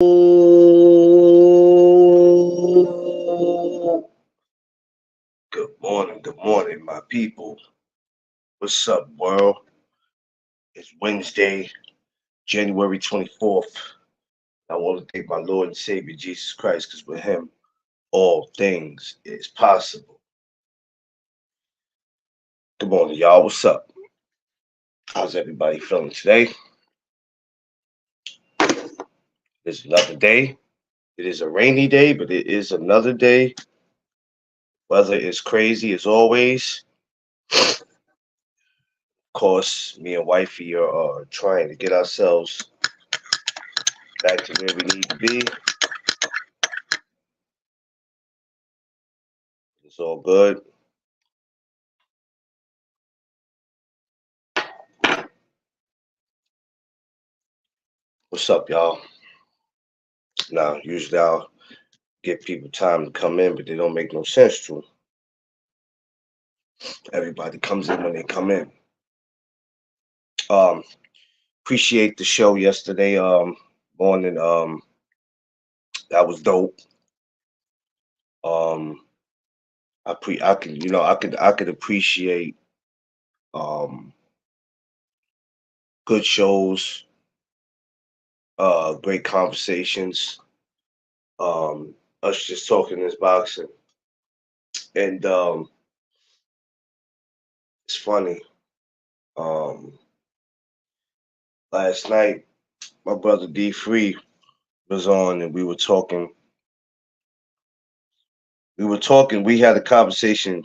Good morning, my people. What's up, world? It's Wednesday, January 24th. I want to thank my Lord and Savior Jesus Christ because with Him, all things is possible. Good morning, y'all. What's up? How's everybody feeling today? It's another day. It is a rainy day, but it is another day. Weather is crazy as always. Of course, me and wifey are trying to get ourselves back to where we need to be. It's all good. What's up, y'all? Now, usually I'll give people time to come in, but they don't make no sense to 'em. Everybody comes in when they come in. Um, Appreciate the show yesterday morning. That was dope. Um, I can I could appreciate um good shows, great conversations, us just talking this boxing. And it's funny. Um, Last night my brother D Free was on and we had a conversation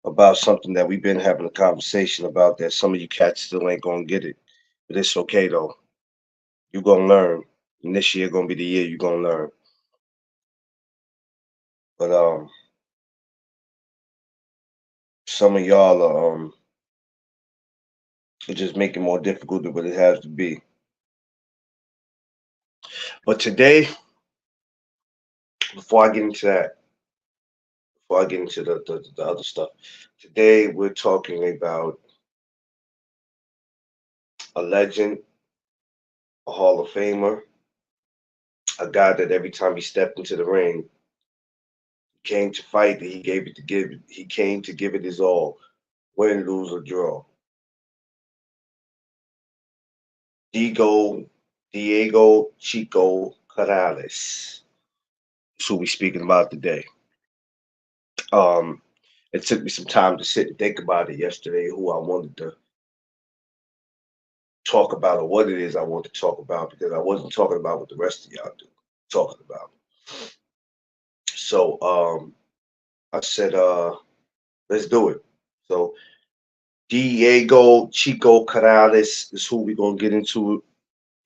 about something that we've been having a conversation about that some of you cats still ain't gonna get it. But it's okay though. You gonna learn. And this year gonna be the year you gonna learn. But some of y'all are just making it more difficult than what it has to be. But today, before I get into that, before I get into the other stuff, today we're talking about a legend, a Hall of Famer, a guy that every time he stepped into the ring, came to fight, he gave it to give it. He came to give it his all, win, lose, or draw. Diego Chico Corrales. That's who we speaking about today. Um, it took me some time to sit and think about it yesterday, who I wanted to talk about or what it is I want to talk about because I wasn't talking about what the rest of y'all do talking about. So I said, let's do it. So Diego Chico Corrales is who we're gonna get into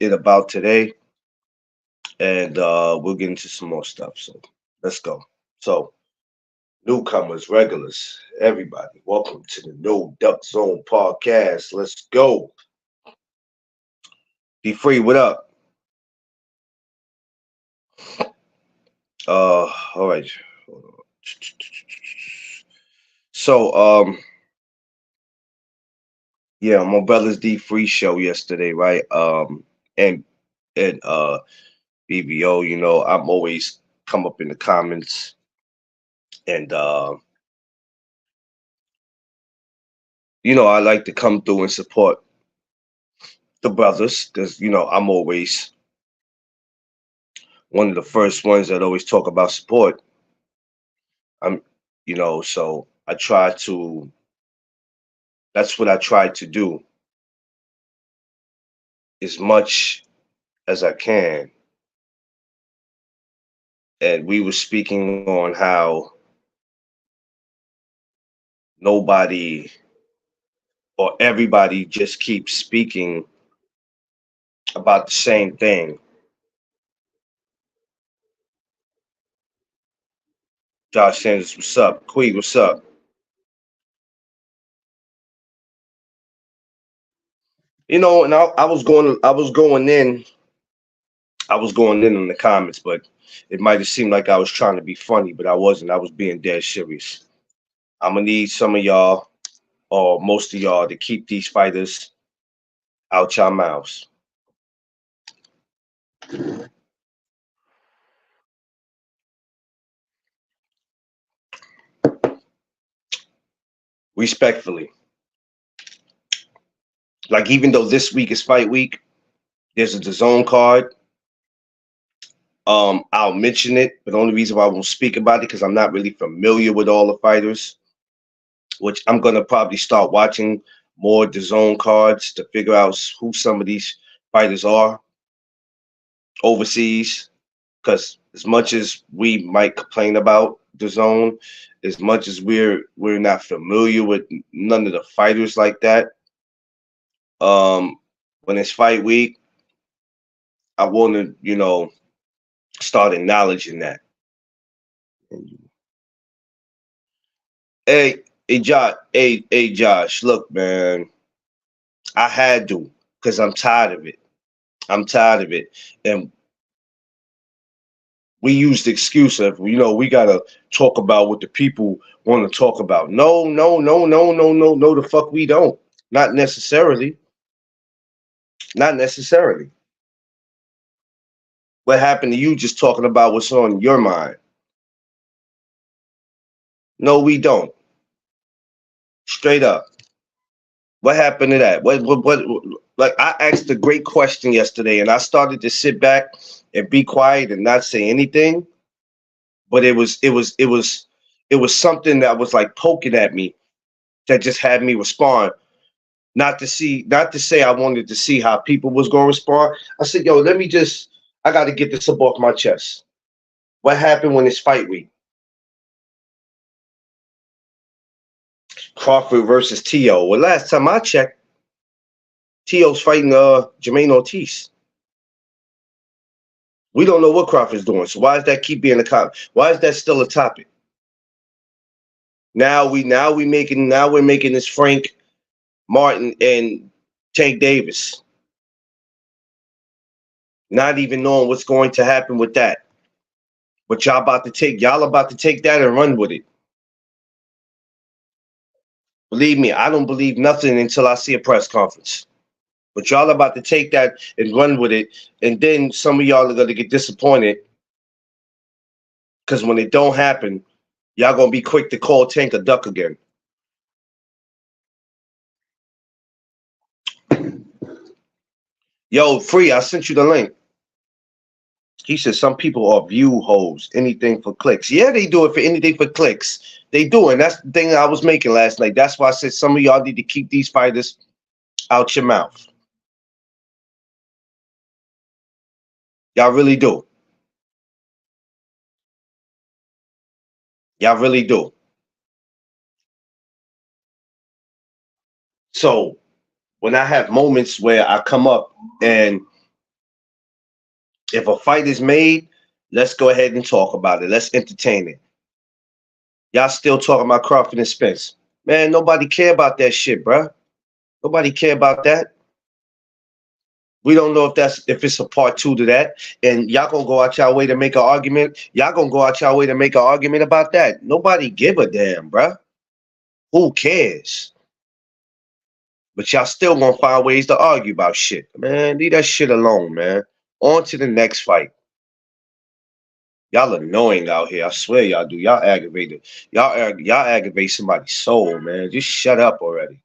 it about today, and we'll get into some more stuff. So let's go. So newcomers, regulars, everybody, welcome to the No Duck Zone podcast. Let's go. Be free. What up? All right. So yeah, my brother's D Free show yesterday, right? And and BBO, I'm always come up in the comments and I like to come through and support the brothers because I'm always one of the first ones that always talk about support. I'm so I try to that's what I try to do as much as I can. And we were speaking on how nobody or everybody just keeps speaking about the same thing. Josh Sanders, what's up? Queen, what's up? And I was going in the comments, but it might have seemed like I was trying to be funny, but I wasn't. I was being dead serious. I'm gonna need some of y'all, or most of y'all, to keep these fighters out your mouths. Respectfully, like even though this week is fight week, there's a DAZN card. I'll mention it, but the only reason why I won't speak about it because I'm not really familiar with all the fighters, which I'm gonna probably start watching more DAZN cards to figure out who some of these fighters are overseas. Because as much as we might complain about DAZN, as much as we're not familiar with none of the fighters like that, when it's fight week, I want to start acknowledging that. Hey, Josh, look, man, I had to because I'm tired of it. I'm tired of it, and we use the excuse of we gotta talk about what the people want to talk about. No, no, no, no, no, no, no. The fuck we don't. Not necessarily. Not necessarily. What happened to you? Just talking about what's on your mind. No, we don't. Straight up. What happened to that? What? Like I asked a great question yesterday, and I started to sit back and be quiet and not say anything. But it was something that was like poking at me that just had me respond. Not to say I wanted to see how people was gonna respond. I said, yo, I got to get this up off my chest. What happened when it's fight week? Crawford versus T.O. Well, last time I checked, T.O.'s fighting Jermaine Ortiz. We don't know what Crawford's doing. So why does that keep being why is that still a topic? Now we're making this Frank Martin and Tank Davis. Not even knowing what's going to happen with that. But y'all about to take that and run with it. Believe me, I don't believe nothing until I see a press conference. But y'all about to take that and run with it, and then some of y'all are gonna get disappointed because when it don't happen, y'all gonna be quick to call Tank a duck again. Yo, Free, I sent you the link. He said some people are view hoes, anything for clicks. Yeah, they do it for anything for clicks. They do, and that's the thing I was making last night. That's why I said some of y'all need to keep these fighters out your mouth. Y'all really do. Y'all really do. So when I have moments where I come up and if a fight is made, let's go ahead and talk about it. Let's entertain it. Y'all still talking about Crawford and Spence. Man, nobody care about that shit, bruh. Nobody care about that. We don't know if it's a part two to that. And y'all gonna go out y'all way to make an argument. Y'all gonna go out y'all way to make an argument about that. Nobody give a damn, bruh. Who cares? But y'all still gonna find ways to argue about shit. Man, leave that shit alone, man. On to the next fight. Y'all annoying out here. I swear y'all do. Y'all aggravated. Y'all aggravate somebody's soul, man. Just shut up already.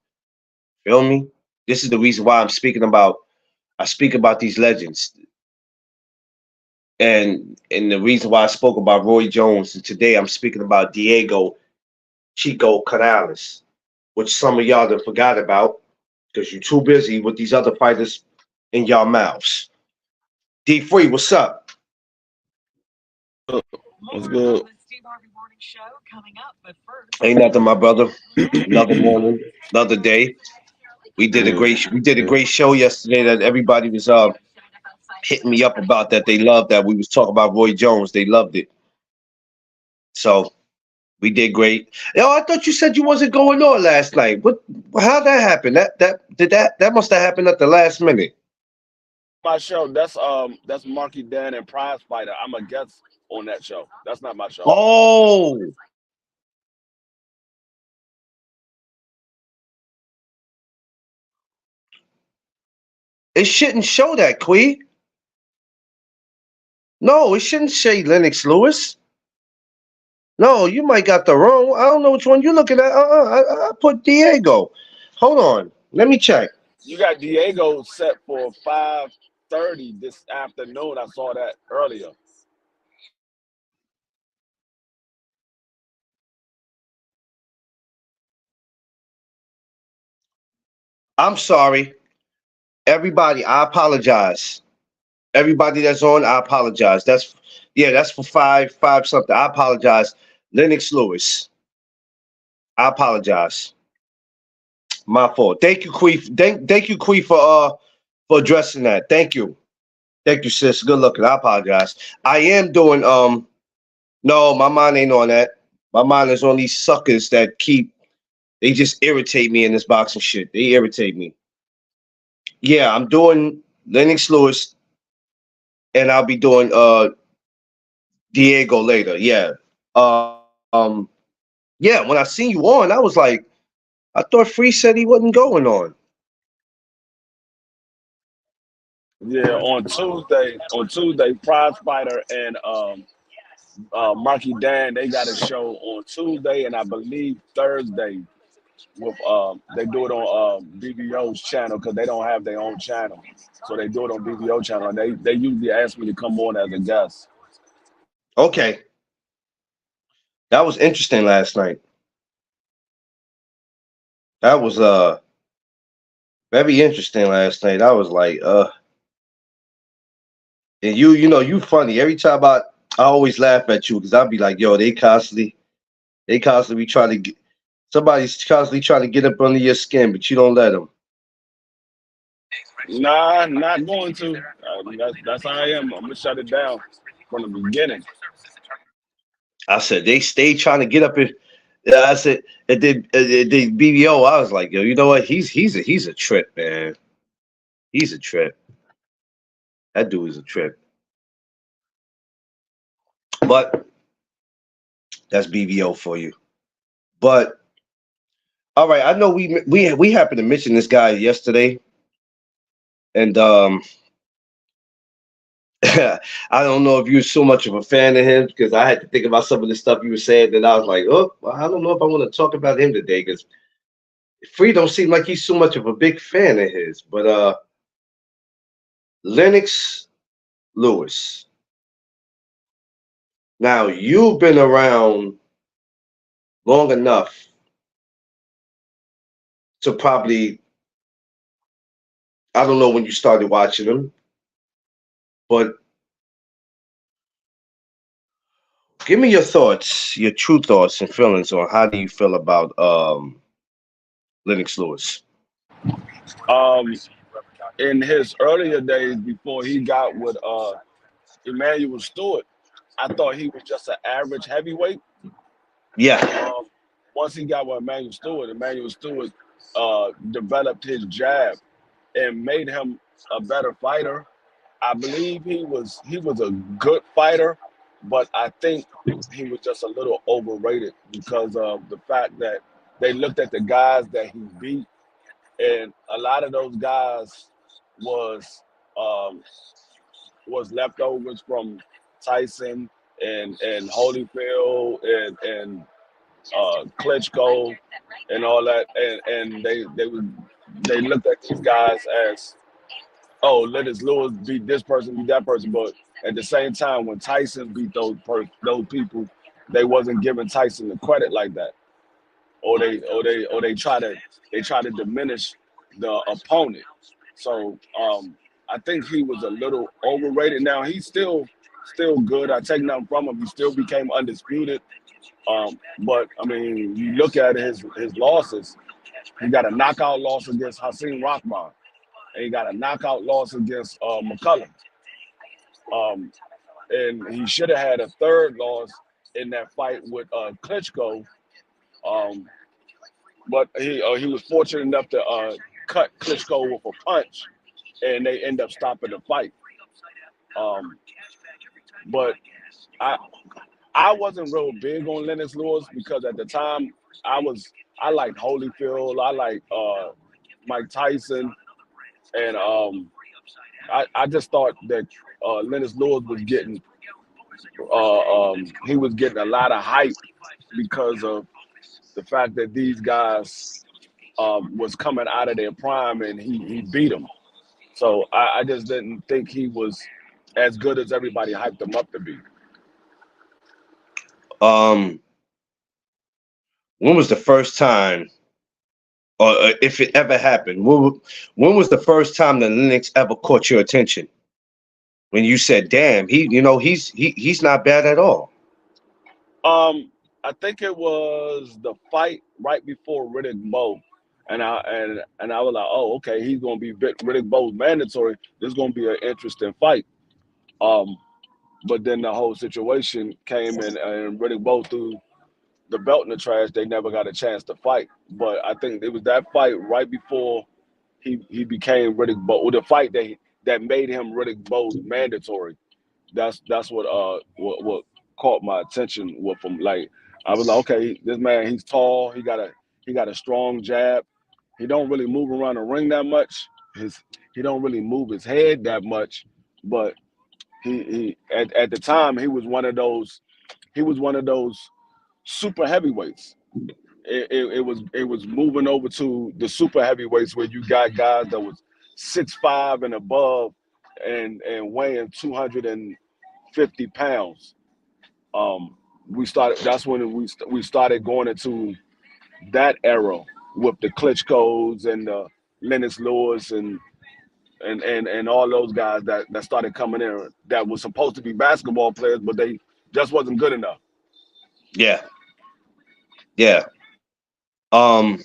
Feel me? This is the reason why I speak about these legends. And the reason why I spoke about Roy Jones and today I'm speaking about Diego Chico Canales, which some of y'all done forgot about because you're too busy with these other fighters in y'all mouths. D Free, what's up? What's good? Ain't nothing, my brother. Another morning, another day. We did a great show yesterday that everybody was hitting me up about that. They loved that. We was talking about Roy Jones. They loved it. So we did great. Yo, I thought you said you wasn't going on last night. How'd that happen? That must have happened at the last minute. My show. That's Marky Dan and Prize Fighter. I'm a guest on that show. That's not my show. Oh, it shouldn't show that, Quee. No, it shouldn't say Lennox Lewis. No, you might got the wrong. I don't know which one you're looking at. I put Diego. Hold on. Let me check. You got Diego set for 5:30 this afternoon. I saw that earlier. I'm sorry. Everybody, I apologize. Everybody that's on, I apologize. That's for five something. I apologize. Lennox Lewis. I apologize. My fault. Thank you, Queef. Thank you, Queef, for addressing that. Thank you. Thank you, sis. Good looking. I apologize. I am doing no, my mind ain't on that. My mind is on these suckers that they just irritate me in this boxing shit. They irritate me. Yeah, I'm doing Lennox Lewis and I'll be doing Diego later. Yeah. Um yeah, when I seen you on, I was like, I thought Free said he wasn't going on. Yeah, on Tuesday, Prize Fighter and Marky Dan, they got a show on Tuesday and I believe Thursday with they do it on BBO's channel because they don't have their own channel, so they do it on BBO channel. And they usually ask me to come on as a guest. Okay. That was interesting last night. That was very interesting last night. I was like, and you know, you funny. Every time I always laugh at you because I'll be like, yo, they constantly trying to get, somebody's constantly trying to get up under your skin, but you don't let them. Nah, not going to. That's how I am. I'm gonna shut it down from the beginning. I said they stay trying to get up in. Yeah, I said at the BBO. I was like, yo, you know what? He's a trip, man. He's a trip. That dude is a trip. But that's BBO for you. But all right, I know we happened to mention this guy yesterday, and I don't know if you're so much of a fan of him because I had to think about some of the stuff you were saying, and I was like, oh, well, I don't know if I want to talk about him today because Free don't seem like he's so much of a big fan of his. But Lennox Lewis. Now you've been around long enough to probably I don't know when you started watching him, but give me your thoughts, your true thoughts and feelings on how do you feel about Lennox Lewis. Um, in his earlier days before he got with Emmanuel Stewart, I thought he was just an average heavyweight. Yeah. Um, Once he got with Emmanuel Stewart developed his jab and made him a better fighter. I believe he was a good fighter, but I think he was just a little overrated because of the fact that they looked at the guys that he beat, and a lot of those guys was um, was leftovers from Tyson and Holyfield and Klitschko and all that, and they looked at these guys as, oh, Lennox Lewis beat this person, beat that person, but at the same time, when Tyson beat those people, they wasn't giving Tyson the credit like that, or they try to diminish the opponent. So I think he was a little overrated. Now he's still good. I take nothing from him. He still became undisputed. But I mean, you look at his losses. He got a knockout loss against Hasim Rahman, and he got a knockout loss against McCullum. Um, and he should have had a third loss in that fight with Klitschko. Um, but he was fortunate enough to cut Klitschko with a punch, and they end up stopping the fight. Um, but I I wasn't real big on Lennox Lewis because at the time I liked Holyfield, I liked Mike Tyson, and I just thought that Lennox Lewis was getting he was getting a lot of hype because of the fact that these guys was coming out of their prime and he beat them. So I just didn't think he was as good as everybody hyped him up to be. Um, when was the first time, or if it ever happened, when was the first time that Lennox ever caught your attention? When you said, "Damn, he's not bad at all." Um, I think it was the fight right before Riddick Bowe, and I was like, oh, okay, he's gonna be Riddick Bowe's mandatory. This is gonna be an interesting fight. Um, but then the whole situation came in, and Riddick Bowe threw the belt in the trash. They never got a chance to fight. But I think it was that fight right before he became Riddick Bowe, or the fight that made him Riddick Bowe's mandatory. That's what caught my attention with him. Like I was like, okay, this man, he's tall. He got a strong jab. He don't really move around the ring that much. He don't really move his head that much. But he at the time he was one of those super heavyweights. It was moving over to the super heavyweights where you got guys that was 6'5" and above and weighing 250 pounds. Um, we started. That's when we started going into that era with the Klitschko's and the Lennox Lewis and all those guys that started coming in that was supposed to be basketball players, but they just wasn't good enough. Yeah, yeah. Um,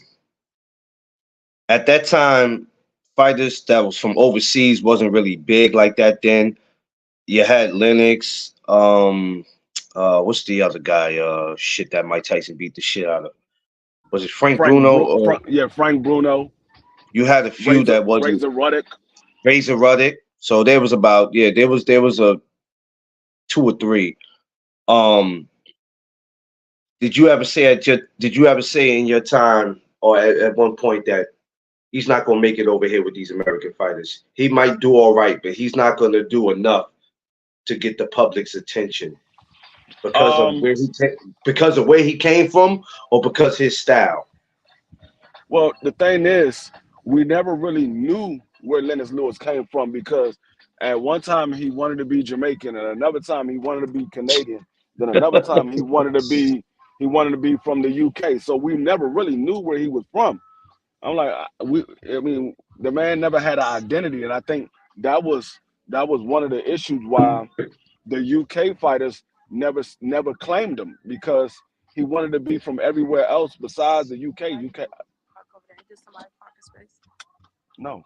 at that time, fighters that was from overseas wasn't really big like that. Then you had Lennox. What's the other guy? Shit, that Mike Tyson beat the shit out of. Was it Frank Bruno? Or Frank Bruno, you had a few Razor that wasn't Razor Ruddock. Razor Ruddock. So there was about, yeah, there was a two or three. Um, did you ever say in your time or at one point that he's not gonna make it over here with these American fighters? He might do all right, but he's not gonna do enough to get the public's attention because of Um, because of where he came from, or because his style. well, the thing is, we never really knew where Lennox Lewis came from because at one time he wanted to be Jamaican, and another time he wanted to be Canadian, then another time he wanted to be from the UK. So we never really knew where he was from. I'm like, I mean, the man never had an identity, and I think that was that was one of the issues why the UK fighters never claimed him because he wanted to be from everywhere else besides the UK. UK, no,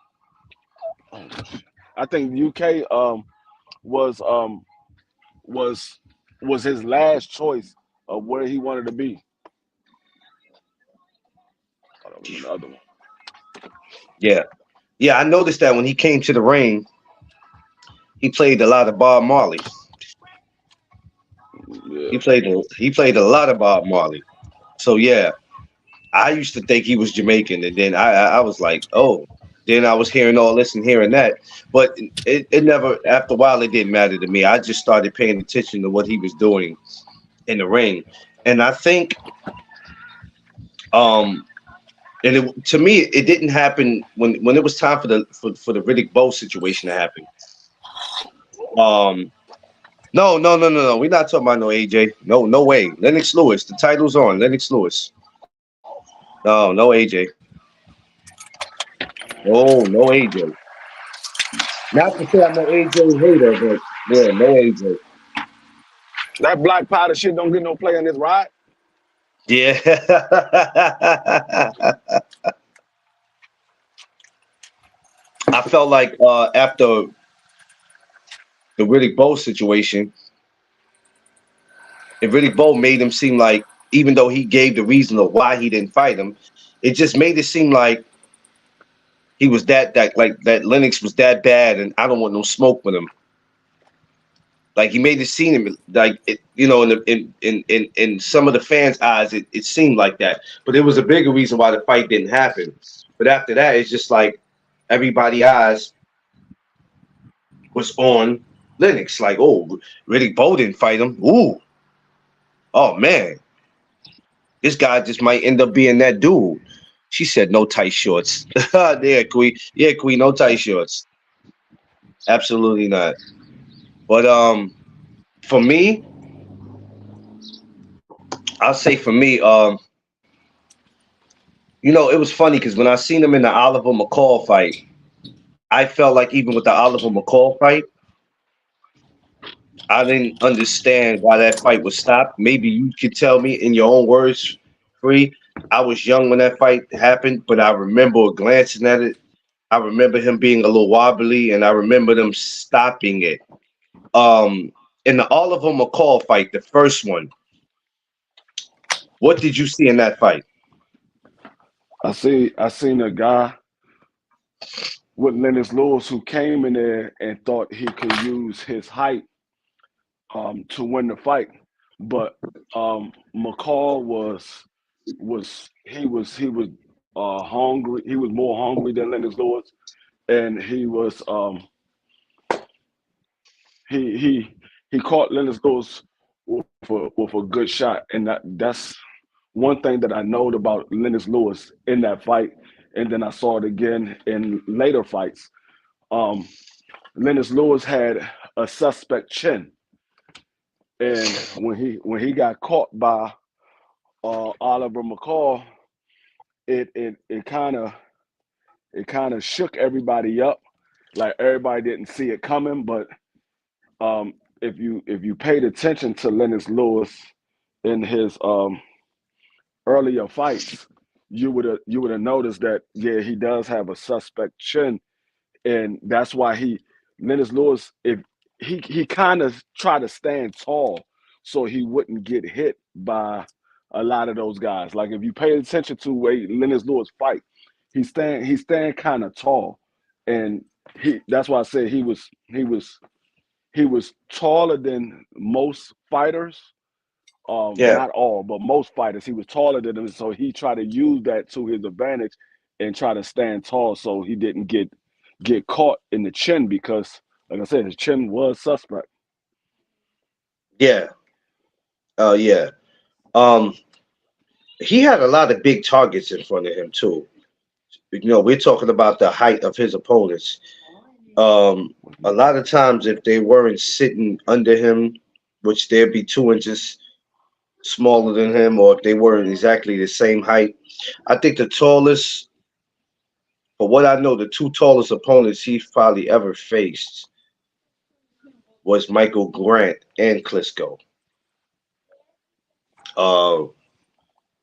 oh, I think UK was was was his last choice of where he wanted to be. Oh, that was another one. Yeah, yeah. I noticed that when he came to the ring, he played a lot of Bob Marley. Yeah. He played a lot of Bob Marley. So yeah, I used to think he was Jamaican, and then I was like, oh. Then I was hearing all this and hearing that, but it never. After a while, it didn't matter to me. I just started paying attention to what he was doing in the ring, and I think, um, and to me, it didn't happen when it was time for the Riddick Bowe situation to happen. Um, no, no, no, no, no. We're not talking about no AJ. No, no way. Lennox Lewis. The title's on. Lennox Lewis. No, no AJ. No, no AJ. Not to say I'm an AJ hater, but yeah, no AJ. That black powder shit don't get no play in this ride. Yeah. I felt like after the Riddick Bowe situation, and Riddick Bowe made him seem like, even though he gave the reason of why he didn't fight him, it just made it seem like he was that like that Lennox was that bad, and I don't want no smoke with him. Like he made it seem like it, in some of the fans' eyes, it seemed like that. But it was a bigger reason why the fight didn't happen. But after that, it's just like everybody eyes was on Lennox. Like, oh, Riddick Bowe didn't fight him. Ooh, oh man, this guy just might end up being that dude. She said, no tight shorts. Yeah, Queen. Yeah, Queen, no tight shorts. Absolutely not. But for me, I'll say for me, it was funny because when I seen him in the Oliver McCall fight, I felt like even with the Oliver McCall fight, I didn't understand why that fight was stopped. Maybe you could tell me in your own words, Free. I was young when that fight happened, but I remember glancing at it. I remember him being a little wobbly, and I remember them stopping it. Um, in the Oliver McCall fight, the first one, what did you see in that fight? I seen a guy with Lennox Lewis who came in there and thought he could use his height to win the fight, but McCall was hungry. He was more hungry than Lennox Lewis, and he caught Lennox Lewis with a good shot, and that's one thing that I know about Lennox Lewis in that fight, and then I saw it again in later fights. Um, Lennox Lewis had a suspect chin, and when he got caught by Oliver McCall, it kind of shook everybody up. Like everybody didn't see it coming, but if you paid attention to Lennox Lewis in his earlier fights, you would have noticed that yeah, he does have a suspect chin, and that's why Lennox Lewis, if he kind of tried to stand tall so he wouldn't get hit by a lot of those guys. Like if you pay attention to a Lennox Lewis fight, he stand kind of tall, and that's why I said he was taller than most fighters. Yeah, Not all, but most fighters. He was taller than them, so he tried to use that to his advantage and try to stand tall so he didn't get caught in the chin because, like I said, his chin was suspect. yeah, yeah. Um, he had a lot of big targets in front of him too. We're talking about the height of his opponents. Um, a lot of times, if they weren't sitting under him, which they'd be 2 inches smaller than him, or if they weren't exactly the same height, I think the tallest, for what I know, the two tallest opponents he probably ever faced was Michael Grant and Klitschko. Uh,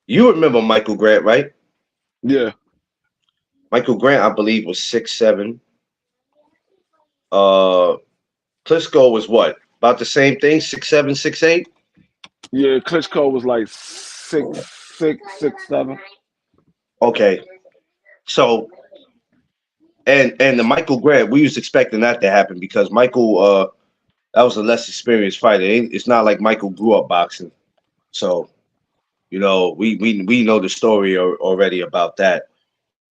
you remember Michael Grant, right? Yeah, Michael Grant, I believe, was 6'7". Uh, Klitschko was what? About the same thing, 6'7", 6'8". yeah. Klitschko was like 6'6", 6'7". Okay, so and the Michael Grant, we was expecting that to happen because Michael, that was a less experienced fighter. It's not like Michael grew up boxing, so we know the story already about that.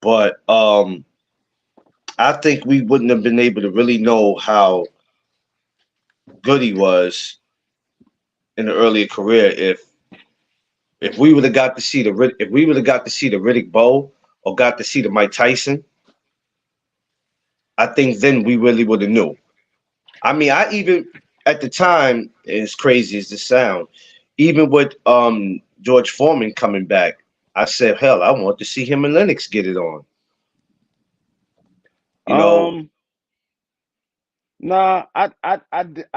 But I think we wouldn't have been able to really know how good he was in the earlier career if we would have got to see if we would have got to see the Riddick Bowe or got to see the Mike Tyson. I think then we really would have knew. I mean, I even at the time, as crazy as this sound, even with George Foreman coming back, I said, hell, I want to see him and Lennox get it on. You know, Um, nah, I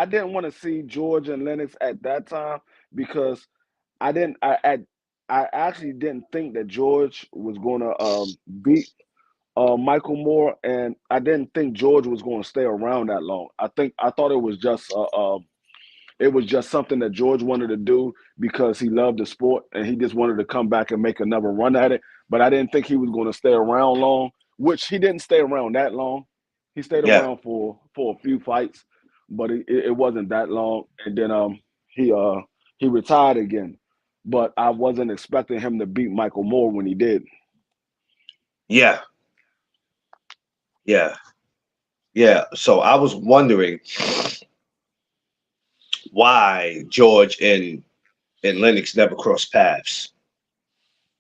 didn't want to see George and Lennox at that time because I didn't. I actually didn't think that George was going to beat Michael Moore, and I didn't think George was going to stay around that long. I thought it was just something that George wanted to do because he loved the sport and he just wanted to come back and make another run at it. But I didn't think he was going to stay around long, which he didn't stay around that long. He stayed yeah, around for a few fights, but it wasn't that long. And then he uh he retired again. But I wasn't expecting him to beat Michael Moore when he did. yeah, yeah, yeah. So I was wondering why George and Lennox never crossed paths?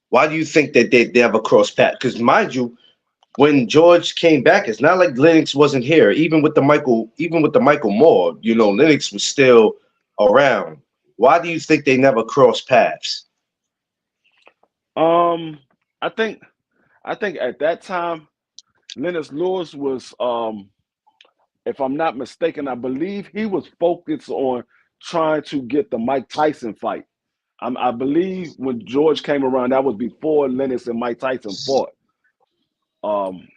Why do you think that they never crossed paths? Because mind you, when George came back, it's not like Lennox wasn't here. Even with the Michael Moore, Lennox was still around. Why do you think they never crossed paths? Um, I think I think at that time, Lennox Lewis was, if I'm not mistaken, I believe he was focused on trying to get the Mike Tyson fight. I believe when George came around, that was before Lennox and Mike Tyson fought. Um,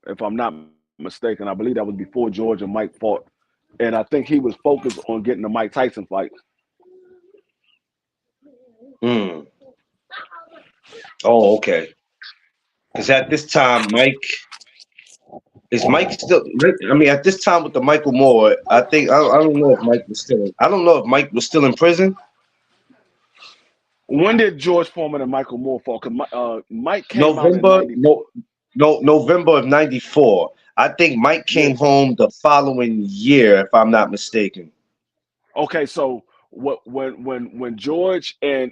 if I'm not mistaken, I believe that was before George and Mike fought, and I think he was focused on getting the Mike Tyson fight. Mm. Oh, okay. Because at this time, Mike still? I mean, at this time with the Michael Moore, I don't know if Mike was still. I don't know if Mike was still in prison. When did George Foreman and Michael Moore fall? Because Mike came out in November, '94. no, no, November of '94. I think Mike Yeah. came home the following year, if I'm not mistaken. Okay, so when George and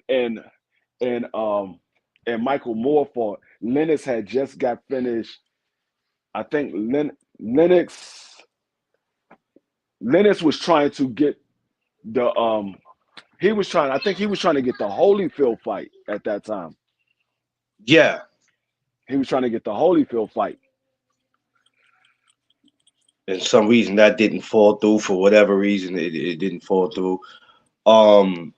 Michael Moore fought, Lennox had just got finished. I think Lennox was trying to get the he was trying. I think he was trying to get the Holyfield fight at that time. Yeah, He was trying to get the Holyfield fight. and some reason that didn't fall through. For whatever reason, it didn't fall through. Um,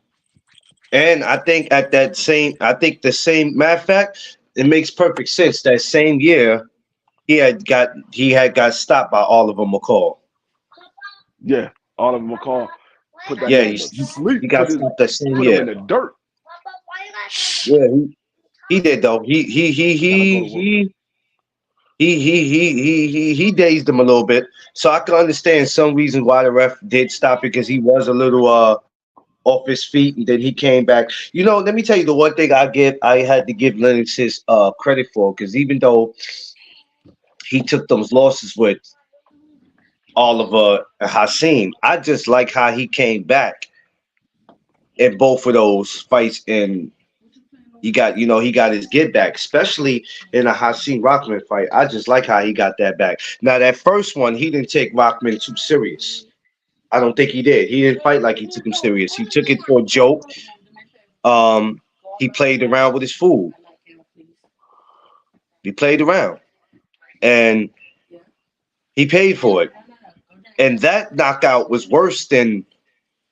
and I think the same matter of fact, it makes perfect sense. That same year, he had got stopped by Oliver McCall. Yeah, Oliver McCall put that Yeah, man to he sleep. got stopped that same Put him in year. the dirt. Yeah, he did though. I gotta go to work. He dazed him a little bit. So I can understand some reasons why the ref did stop it because he was a little off his feet and then he came back. Let me tell you the one thing I had to give Lennox his credit for because even though he took those losses with Oliver and Hassim, I just like how he came back in both of those fights and he got his get back, especially in a Hakeem Rockman fight. I just like how he got that back. Now that first one, he didn't take Rockman too serious. I don't think he did. He didn't fight like he took him serious. He took it for a joke. He played around with his food. He played around, and he paid for it. And that knockout was worse than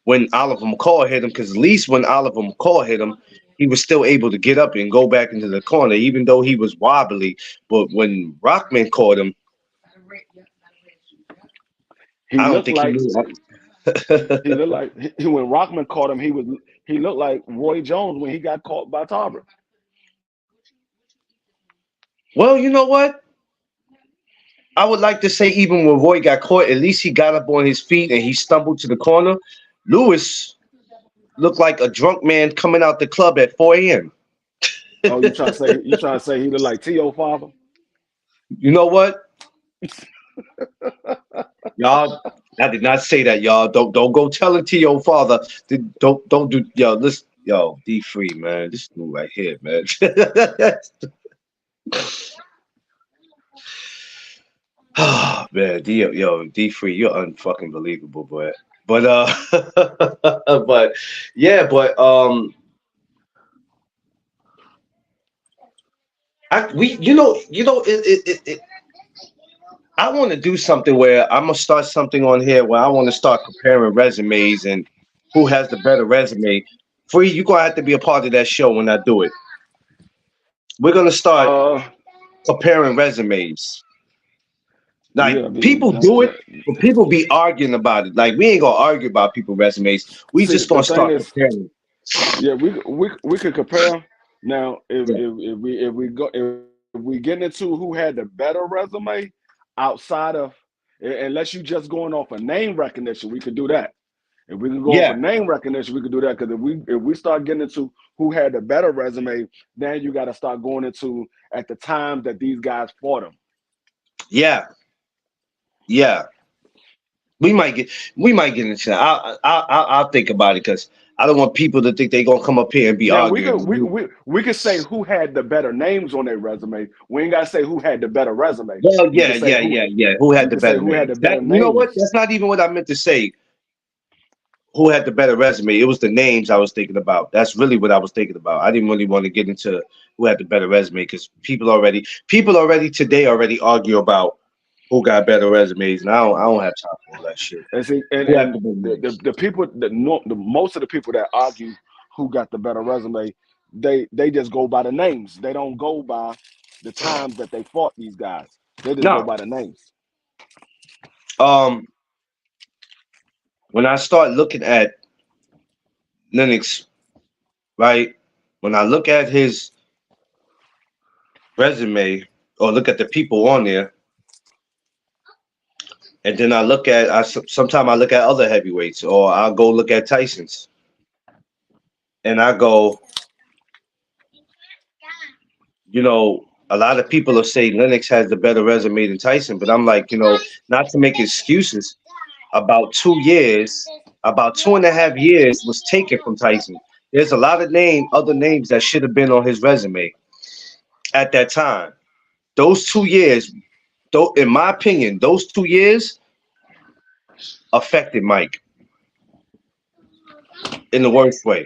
when Oliver McCall hit him, because at least when Oliver McCall hit him, he was still able to get up and go back into the corner, even though he was wobbly. But when Rockman caught him, He I don't looked think he like knew. he looked like when Rockman caught him. He looked like Roy Jones when he got caught by Tarver. Well, you know what? I would like to say even when Roy got caught, at least he got up on his feet and he stumbled to the corner. Lewis looked like a drunk man coming out the club at 4 a.m. Oh, you trying to say he looked like T.O. father? You know what? Y'all, I did not say that, y'all. Don't go telling to your father. Don't do yo. Listen, yo, D free man. This dude right here, man. Oh man, D free, you're unfucking believable, boy. But but yeah, but I want to do something where I'm gonna start something on here where I want to start comparing resumes and who has the better resume. Free, you gonna have to be a part of that show when I do it. We're gonna start Uh, comparing resumes. yeah. Like I mean, people do it, but people be arguing about it. Like we ain't gonna argue about people resumes. We see, just the gonna thing start is, comparing. yeah, we could compare. Now, Yeah. if we get into who had the better resume outside of, unless you just going off of name recognition, we could do that. If we can go off of Yeah, name recognition, we could do that. Because if we start getting into who had the better resume, then you got to start going into at the time that these guys fought them. yeah, yeah. We might get we might get into that. I'll think about it because I don't want people to think they're gonna come up here and be Now we could arguing. we could say who had the better names on their resume. We ain't gotta say who had the better resume. Well, We could say yeah. Who had we the could say better who had names? the That better you know what? names. That's not even what I meant to say. Who had the better resume? It was the names I was thinking about. That's really what I was thinking about. I didn't really want to get into who had the better resume because people already today already argue about who got better resumes, and I don't have time for all that shit. And see, Who had and the better names? the people that know the most of the people that argue who got the better resume, they just go by the names. They don't go by the times that they fought these guys. They just go No. by the names. Um, when I start looking at Lennox, right? When I look at his resume or look at the people on there, and then I look at sometimes I look at other heavyweights, or I'll go look at Tyson's, and I go, a lot of people will say Lennox has the better resume than Tyson, but I'm like, not to make excuses. About 2 years, about 2.5 years was taken from Tyson. There's a lot of other names that should have been on his resume at that time. Those 2 years, though, in my opinion, those 2 years affected Mike in the worst way.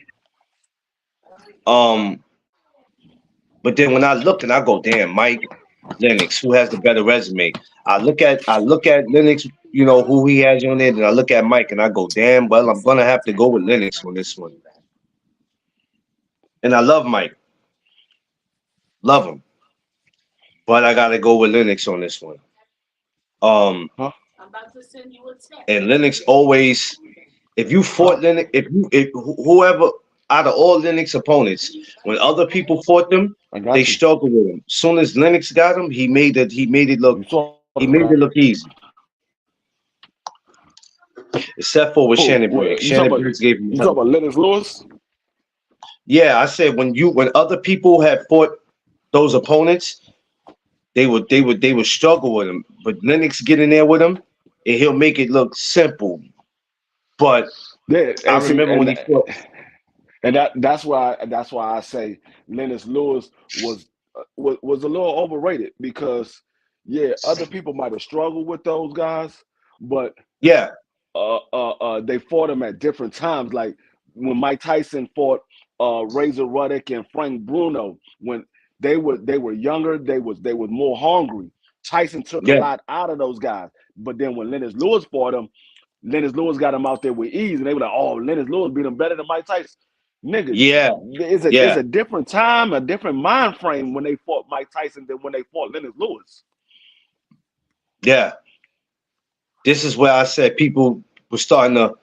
Um, but then when I look and I go, damn, Mike Lennox, who has the better resume? I look at Lennox, who he has on there, and I look at Mike and I go, damn, well, I'm gonna have to go with Lennox on this one. And I love Mike, love him, but I gotta go with Lennox on this one. Um, Huh? and Lennox always, if you Huh? fought Lennox, if whoever out of all Lennox opponents, when other people fought them, I they got you. struggled with him. Soon as Lennox got him, he made it look easy. Except for with Who? Shannon Briggs. You talk Shannon about Briggs gave him you talk hell. about Lennox Lewis? Yeah, I said when other people had fought those opponents, they would struggle with him. But Lennox get in there with him, and he'll make it look simple. But Yeah, I and see, remember when he fought. and that's why I say Lennox Lewis was a little overrated because yeah, other people might have struggled with those guys, but Yeah, they fought him at different times. Like when Mike Tyson fought Razor Ruddock and Frank Bruno, when they were younger, they was more hungry. Tyson took a yeah, lot out of those guys, but then when Lennox Lewis fought him, Lennox Lewis got him out there with ease, and they were like, "Oh, Lennox Lewis beat him better than Mike Tyson." Nigga, yeah, it's yeah, a different time, a different mind frame when they fought Mike Tyson than when they fought Lennox Lewis. yeah. This is where I said people were starting to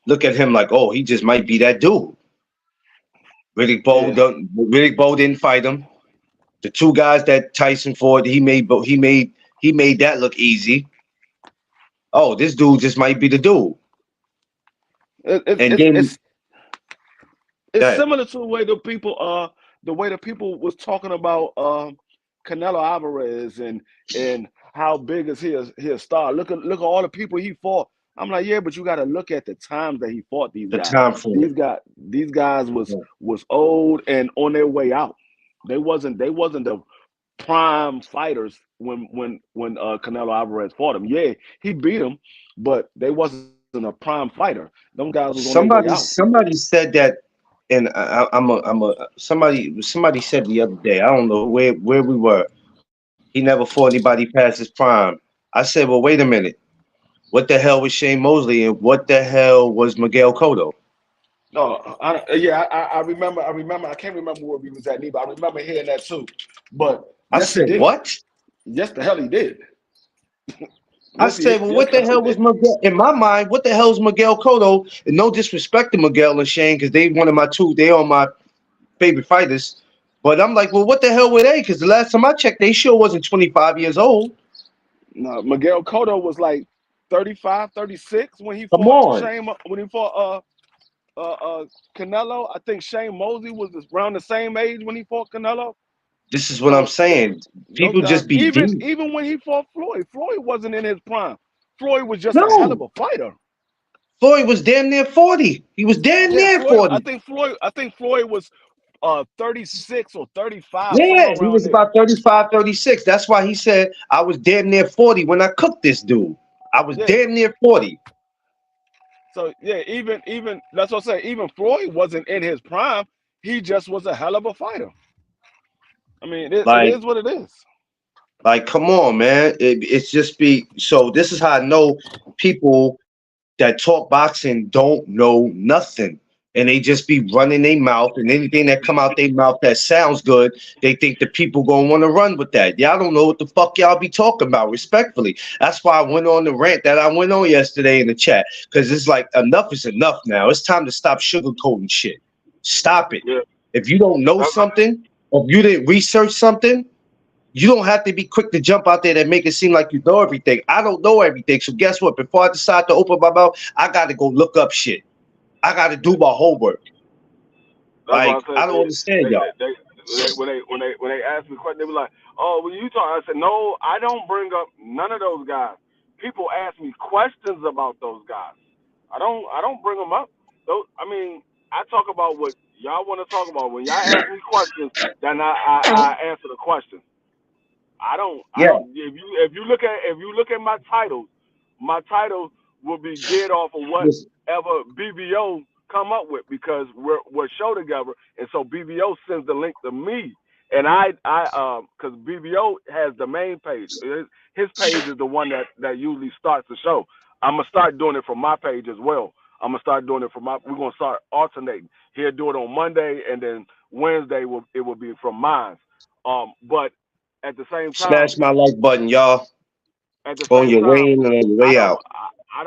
look at him like, oh, he just might be that dude. Yeah, Riddick Bowe didn't fight him. The two guys that Tyson fought, he made that look easy. Oh, this dude just might be the dude. it, it, And it's then it's it's that similar to the way the people was talking about Canelo Alvarez and how big is he a star. Look at all the people he fought. I'm like, yeah, but you got to look at the times that he fought these the guys. time frame. These guys was Yeah. was old and on their way out. They wasn't the prime fighters when Canelo Alvarez fought him. Yeah, he beat him, but they wasn't a prime fighter. Them guys was on their way out. Somebody said that, and somebody said the other day. I don't know where we were. He never fought anybody past his prime. I said, well, wait a minute. What the hell was Shane Mosley, and what the hell was Miguel Cotto? No, yeah, I remember. I remember. I can't remember where we was at, but I remember hearing that too. But I yes, he said, did. what? Yes, the hell he did. I said, well, Yes, what the the hell he hell was did. Miguel? In my mind, what the hell is Miguel Cotto? And no disrespect to Miguel and Shane, because they are my favorite fighters. But I'm like, well, what the hell were they? Because the last time I checked, they sure wasn't 25 years old. No, Miguel Cotto was like 35, 36 when he Come fought on. Shane. When he fought Canelo, I think Shane Mosley was around the same age when he fought Canelo. This is what I'm So saying. those People guys, just be even deep. even when he fought Floyd, Floyd wasn't in his prime. Floyd was just a hell of No, a fighter. Floyd was damn near 40. He was damn Yeah, near Floyd. I 40. think Floyd. I think Floyd was 36 or 35, somewhere Yeah, he around was there. about 35, 36. That's why he said I was damn near 40 when I cooked this dude. I was Yeah. damn near 40. So yeah, even that's what I say. Even Floyd wasn't in his prime. He just was a hell of a fighter. I mean, it Like, is what it is. come on, man. It's just be so. This is how I know people that talk boxing don't know nothing. And they just be running their mouth, and anything that come out their mouth that sounds good, they think the people gonna want to run with that. Y'all don't know what the fuck y'all be talking about, respectfully. That's why I went on the rant that I went on yesterday in the chat. Cause it's like enough is enough now. It's time to stop sugarcoating shit. Stop it. Yeah. If you don't know That's, something, or if you didn't research something, you don't have to be quick to jump out there and make it seem like you know everything. I don't know everything. So guess what? Before I decide to open my mouth, I gotta go look up shit. I gotta do my homework. that's why Like, I said I don't understand y'all. when they asked me questions, they were like, "Oh, when you talk," I said, "No, I don't bring up none of those guys. People ask me questions about those guys. I don't bring them up. Those, I mean, I talk about what y'all want to talk about. When y'all ask me questions, then I answer the questions. I Yeah. don't if you look at my titles will be geared off of Listen, whatever BBO come up with because we're show together and so BBO sends the link to me and I because BBO has the main page. His page is the one that usually starts the show. I'm gonna start doing it from my page as well. I'm gonna start doing it from my. We're gonna start alternating. He'll do it on Monday and then Wednesday it will be from mine. But at the same time, smash my like button, y'all. at the On same your way time, in and on your I way don't, out. I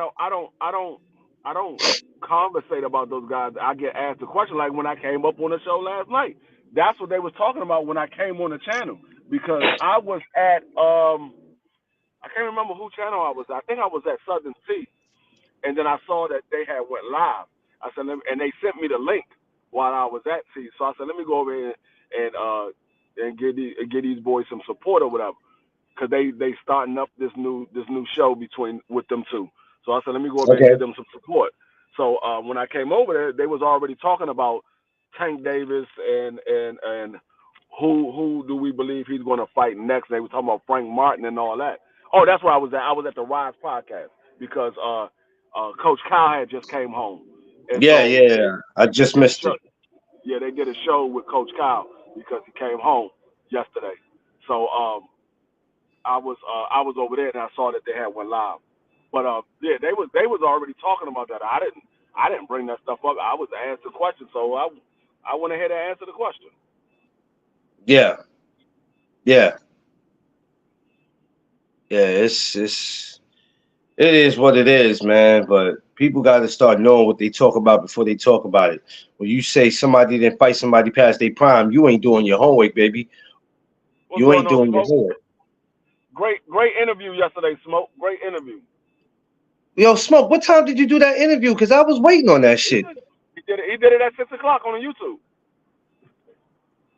don't conversate about those guys. I get asked a question like when I came up on the show last night. That's what they was talking about when I came on the channel because I was at I can't remember who channel I was at. I think I was at Southern T, and then I saw that they had went live. I said, and they sent me the link while I was at T. So I said, let me go over here and get these boys some support or whatever because they starting up this new show between with them two. So I said, let me go over there and Okay. give them some support. So when I came over there, they was already talking about Tank Davis and who do we believe he's going to fight next. They were talking about Frank Martin and all that. Oh, that's where I was at. I was at the Rise podcast because Coach Kyle had just came home, and Yeah, so yeah, yeah. I they just did a missed show. it. Yeah, they did a show with Coach Kyle because he came home yesterday. So I was over there and I saw that they had went live. But yeah, they was already talking about that. I didn't bring that stuff up. I was asked the question, so I went ahead and answered the question. Yeah, yeah, yeah. It is what it is, man. But people got to start knowing what they talk about before they talk about it. When you say somebody didn't fight somebody past their prime, you ain't doing your homework, baby. What's You going ain't on, doing your Smoke? homework. Great interview yesterday, Smoke. Great interview. Yo, Smoke, what time did you do that interview? Because I was waiting on that shit. He did it at 6 o'clock on YouTube.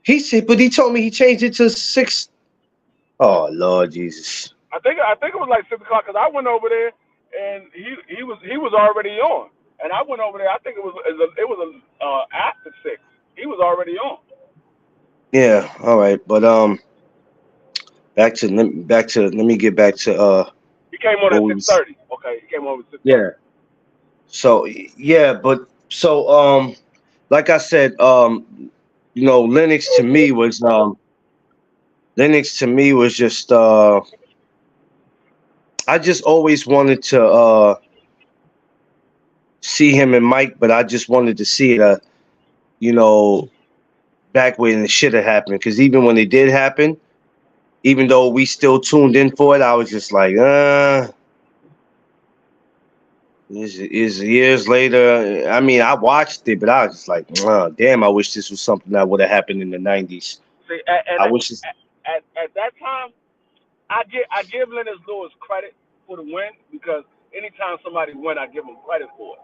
He said, but he told me he changed it to 6. Oh, Lord Jesus. I think it was like 6 o'clock because I went over there and he was already on, and I went over there. I think it was after 6. He was already on. Yeah, all right. But let me get back to He came on what at we six was thirty. Okay, he came on at six yeah. thirty. So yeah, but so like I said, Lennox to me was just I just always wanted to see him and Mike, but I just wanted to see it you know, back when the shit had happened. Because even when it did happen, even though we still tuned in for it, I was just like, is years later. I mean, I watched it, but I was just like, damn, I wish this was something that would have happened in the 90s. See, and I wish this, at that time, I give Lennox Lewis credit for the win because anytime somebody win, I give them credit for it,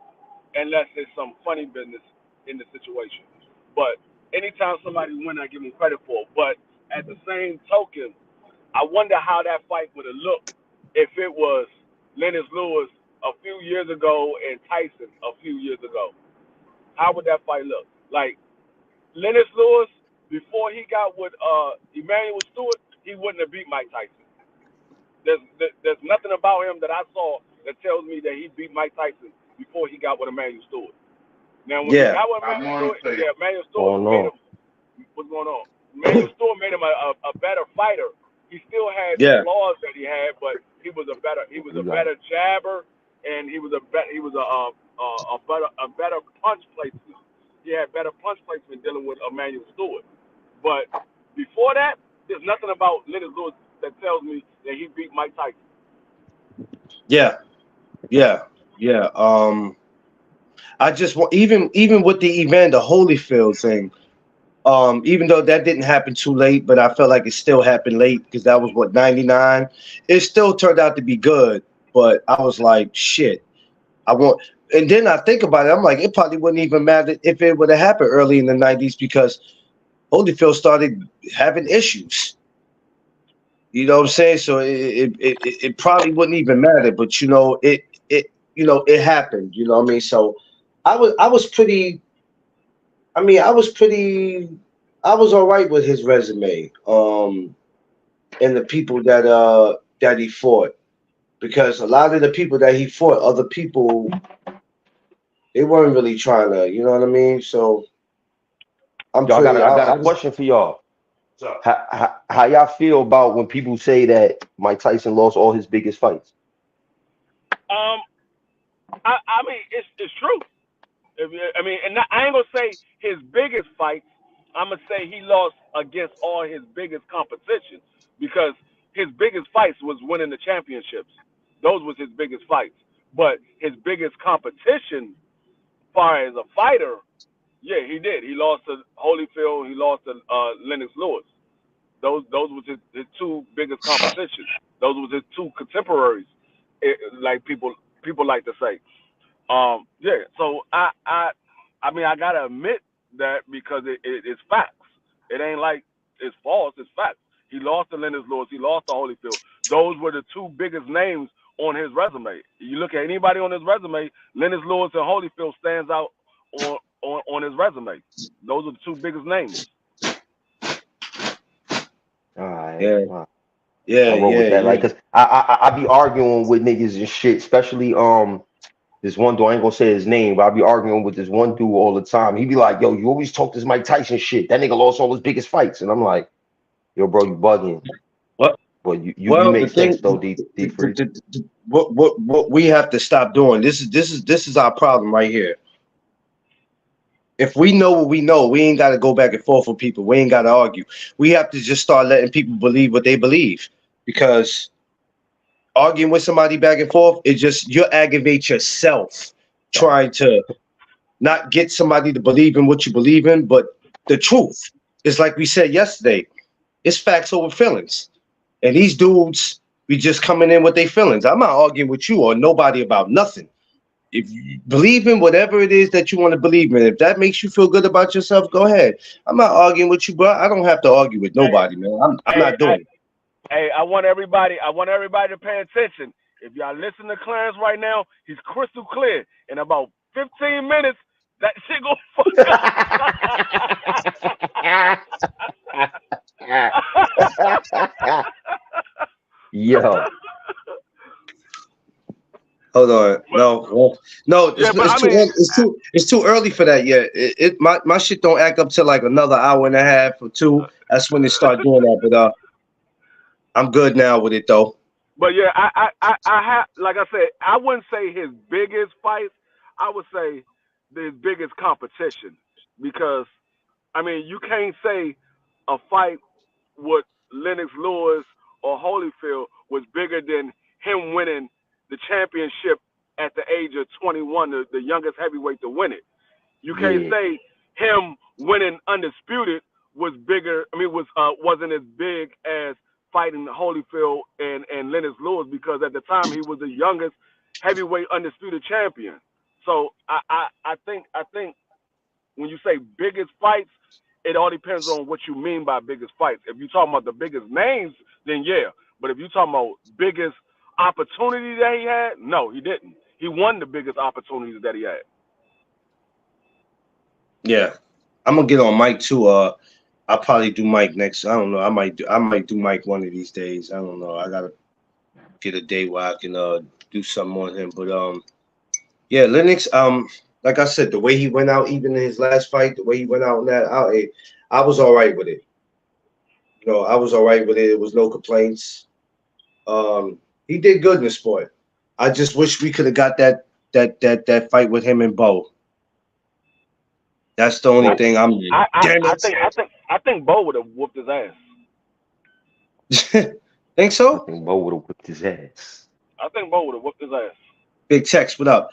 unless there's some funny business in the situation. But anytime somebody win, I give them credit for it. But at the same token, I wonder how that fight would have looked if it was. Lennox Lewis a few years ago and Tyson a few years ago, how would that fight look? Like Lennox Lewis before he got with Emmanuel Stewart, he wouldn't have beat Mike Tyson. There's nothing about him that I saw that tells me that he beat Mike Tyson before he got with Emmanuel Stewart. Now when he Yeah, got with Emmanuel Stewart, yeah, Emmanuel Stewart Going made on. him. What's going on? Emmanuel Stewart made him a better fighter. He still had the yeah, flaws that he had, but he was a You got better jabber, and he was a better punch placement. He had better punch placement dealing with Emmanuel Stewart. But before that, there's nothing about Lennox Lewis that tells me that he beat Mike Tyson. yeah, yeah, yeah. I just want even with the Evander Holyfield thing. Even though that didn't happen too late, but I felt like it still happened late because that was what 99. It still turned out to be good, but I was like, shit. I want, and then I think about it. I'm like, it probably wouldn't even matter if it would have happened early in the 90s because Holyfield started having issues. You know what I'm saying? So it probably wouldn't even matter, but it happened. You know what I mean? So I was pretty. I mean, I was all right with his resume. And the people that he fought, because a lot of the people that he fought, other people, they weren't really trying to. You know what I mean? So I'm Y'all pretty. I got a I just. question for y'all. So, How y'all feel about when people say that Mike Tyson lost all his biggest fights? Um, I mean, it's true. I mean, and I ain't gonna say his biggest fights. I'm gonna say he lost against all his biggest competition because his biggest fights was winning the championships. Those was his biggest fights. But his biggest competition, far as a fighter, yeah, he did. He lost to Holyfield. He lost to Lennox Lewis. Those was his two biggest competitions. Those was his two contemporaries, like people like to say. Yeah. So I mean, I gotta admit that because it's facts. It ain't like it's false. It's facts. He lost to Lennox Lewis. He lost to Holyfield. Those were the two biggest names on his resume. You look at anybody on his resume, Lennox Lewis and Holyfield stands out on his resume. Those are the two biggest names. All right. Yeah, All right. I yeah, roll with yeah, that. yeah. Like, cause I be arguing with niggas and shit, especially this one dude. I ain't gonna say his name, but I be arguing with this one dude all the time. He be like, "Yo, you always talk this Mike Tyson shit. That nigga lost all his biggest fights," and I'm like, "Yo, bro, you bugging." What? But you Well, the make thing, sense though, D free. what we have to stop doing. This is our problem right here. If we know what we know, we ain't got to go back and forth with people. We ain't got to argue. We have to just start letting people believe what they believe. Because arguing with somebody back and forth, it just you aggravate yourself trying to not get somebody to believe in what you believe in, but the truth is like we said yesterday. It's facts over feelings. And these dudes be just coming in with their feelings. I'm not arguing with you or nobody about nothing. If you believe in whatever it is that you want to believe in, if that makes you feel good about yourself, go ahead. I'm not arguing with you, bro. I don't have to argue with Hey, nobody, man. I'm hey, not doing it. I want everybody. I want everybody to pay attention. If y'all listen to Clarence right now, he's crystal clear. In about 15 minutes, that shit gonna fuck Yo, Hold on. but No. yeah, but It's I too mean, early. It's too early for that yet. My shit don't act up till like another hour and a half or two. That's when they start doing that. But I'm good now with it though. but yeah, I have, like I said, I wouldn't say his biggest fights. I would say his biggest competition because I mean, you can't say a fight with Lennox Lewis or Holyfield was bigger than him winning the championship at the age of 21, the youngest heavyweight to win it. You can't yeah, say him winning undisputed was bigger. I mean, wasn't as big as fighting Holyfield and Lennox Lewis because at the time he was the youngest heavyweight undisputed champion. So I think when you say biggest fights, it all depends on what you mean by biggest fights. If you're talking about the biggest names, then yeah. But if you're talking about biggest opportunity that he had? No, he didn't. He won the biggest opportunities that he had. Yeah, I'm gonna get on Mike too. I'll probably do Mike next. I don't know. I might do Mike one of these days. I don't know. I gotta get a day where I can do something on him. But yeah, Lennox. Like I said, the way he went out, even in his last fight, the way he went out in that out, I was all right with it. I was all right with it. It was no complaints. He did good in the sport. I just wish we could have got that fight with him and Bo. That's the only I thing I'm. I I, Damn I think I think I think Bo would have whooped his ass. it. Think I so? think Bo would have whipped his ass. I think Bo would have whooped his ass. Big Tex, what up?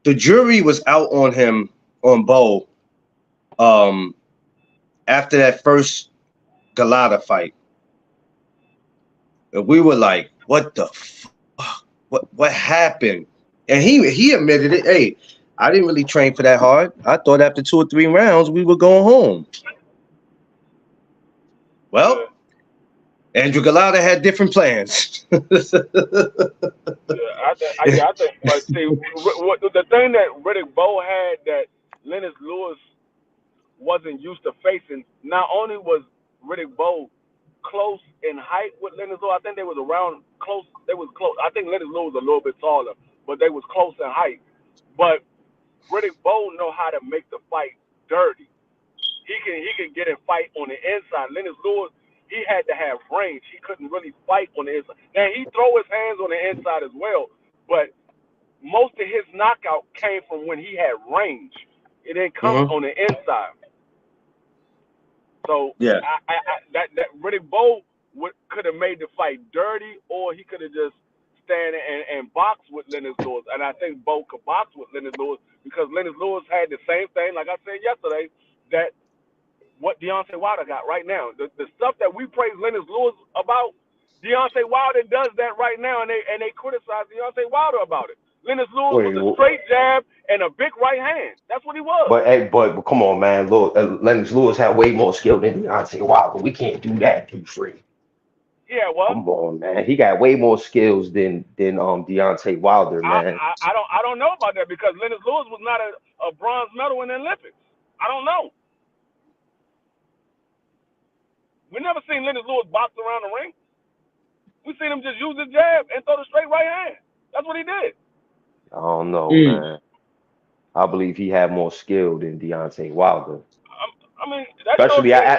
The jury was out on him on Bo. Um, after that first Galata fight, and we were like, "What the fuck? What happened?" And he admitted it. Hey, I didn't really train for that hard. I thought after 2 or 3 rounds we were going home. Yeah. Well, Andrew Galata had different plans. I think, but see, the thing that Riddick Bowe had that Lennox Lewis wasn't used to facing. Not only was Riddick Bowe close in height with Lennox Lewis, I think they was around close. They was close. I think Lennox Lewis was a little bit taller, but they was close in height. But Riddick Bowe know how to make the fight dirty. He can get in fight on the inside. Lennox Lewis, he had to have range. He couldn't really fight on the inside. Now he throw his hands on the inside as well, but most of his knockout came from when he had range. It didn't come Hmm. on the inside. So Yeah. that Riddick Bowe could have made the fight dirty, or he could have just stand and box with Lennox Lewis. And I think Bowe could box with Lennox Lewis because Lennox Lewis had the same thing, like I said yesterday, that what Deontay Wilder got right now. The stuff that we praise Lennox Lewis about, Deontay Wilder does that right now, and they criticize Deontay Wilder about it. Lennox Lewis was Wait, a straight jab and a big right hand. That's what he was. but hey, but come on, man. Look, Lennox Lewis had way more skill than Deontay Wilder. We can't do that, too free. Yeah, well, Come on, man. He got way more skills than Deontay Wilder, man. I don't know about that because Lennox Lewis was not a bronze medal in the Olympics. I don't know. We never seen Lennox Lewis box around the ring. We seen him just use his jab and throw the straight right hand. That's what he did. I don't know, Mm. man. I believe he had more skill than Deontay Wilder. I mean, that's your opinion.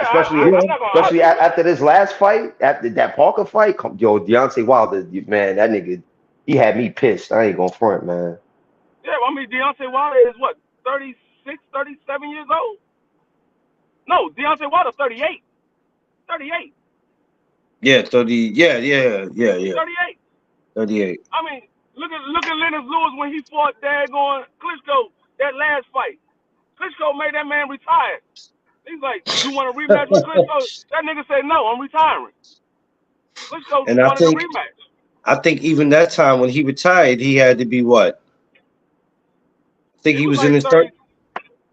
I'm not gonna argue with it. After this last fight, after that Parker fight, yo, Deontay Wilder, man, that nigga, he had me pissed. I ain't gonna front, man. Yeah, well, I mean, Deontay Wilder is what, 36, 37 years old? No, Deontay Wilder 38. 38. Yeah, 30. Yeah. 38. 38. I mean, look at Lennox Lewis when he fought daggone Klitschko that last fight. Klitschko made that man retire. He's like, you want a rematch with Klitschko? That nigga said, no, I'm retiring. Klitschko And wanted a rematch. I think even that time when he retired, he had to be what? I think he He was was in like his 30. third.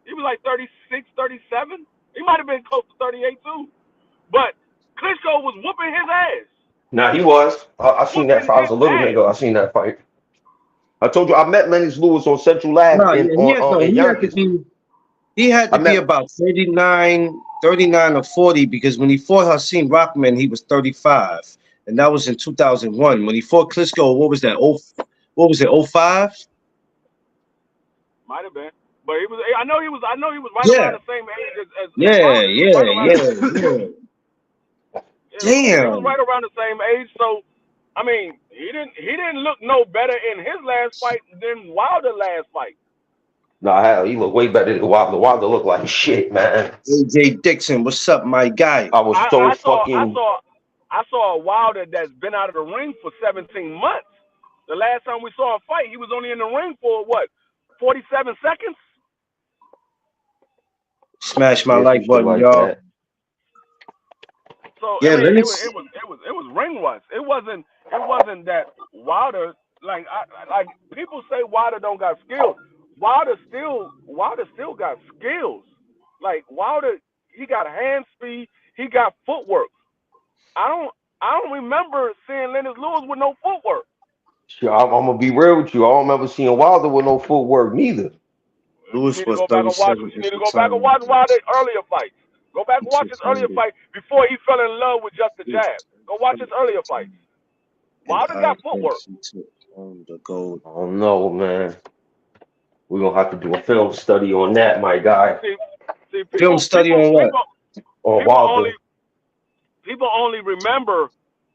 He was like 36, 37. He might have been close to 38 too. But Klitschko was whooping his ass. Nah, he was. I seen that Whooping fight. I was his a little ass. nigga. I seen that fight. I told you I met Lennox Lewis on Central Ave No, in yeah, in he had to Yonkers. be. He had I to be met. about 39 or 40 because when he fought Hasim Rockman, he was 35, and that was in 2001. When he fought Klitschko, what was that? What was it? 05? Might have been. But he was. I know he was. I know he was right around Yeah, the same age as yeah, Wilder. He was yeah, right around. yeah. He was Damn. right around the same age. So, I mean, he didn't look no better in his last fight than Wilder last fight. Nah, hell, he looked way better than Wilder. Wilder looked like shit, man. AJ Dixon, what's up, my guy? I was so I saw I fucking. saw I saw a Wilder that's been out of the ring for 17 months. The last time we saw a fight, he was only in the ring for what, 47 seconds? Smash my Yeah, some like shit button, like y'all. that. So I Yeah, mean, Lennox. it was ring rust. It wasn't that Wilder like people say Wilder don't got skills. Wilder still got skills. Like Wilder, he got hand speed. He got footwork. I don't. I don't remember seeing Lennox Lewis with no footwork. Shit, I'm gonna be real with you. I don't remember seeing Wilder with no footwork neither. You Lewis need to was go back and watch. 37 You at need to the go back and time. watch Wilder's earlier fights. Go back He and watch took his earlier Andy. fight before he fell in love with just the jab. Go watch his earlier fights. In the Wilder got footwork. IFS, he took the gold. I don't know, man. We're gonna have to do a film study on that, my guy. See, Film study on what? Or people Wilder. only remember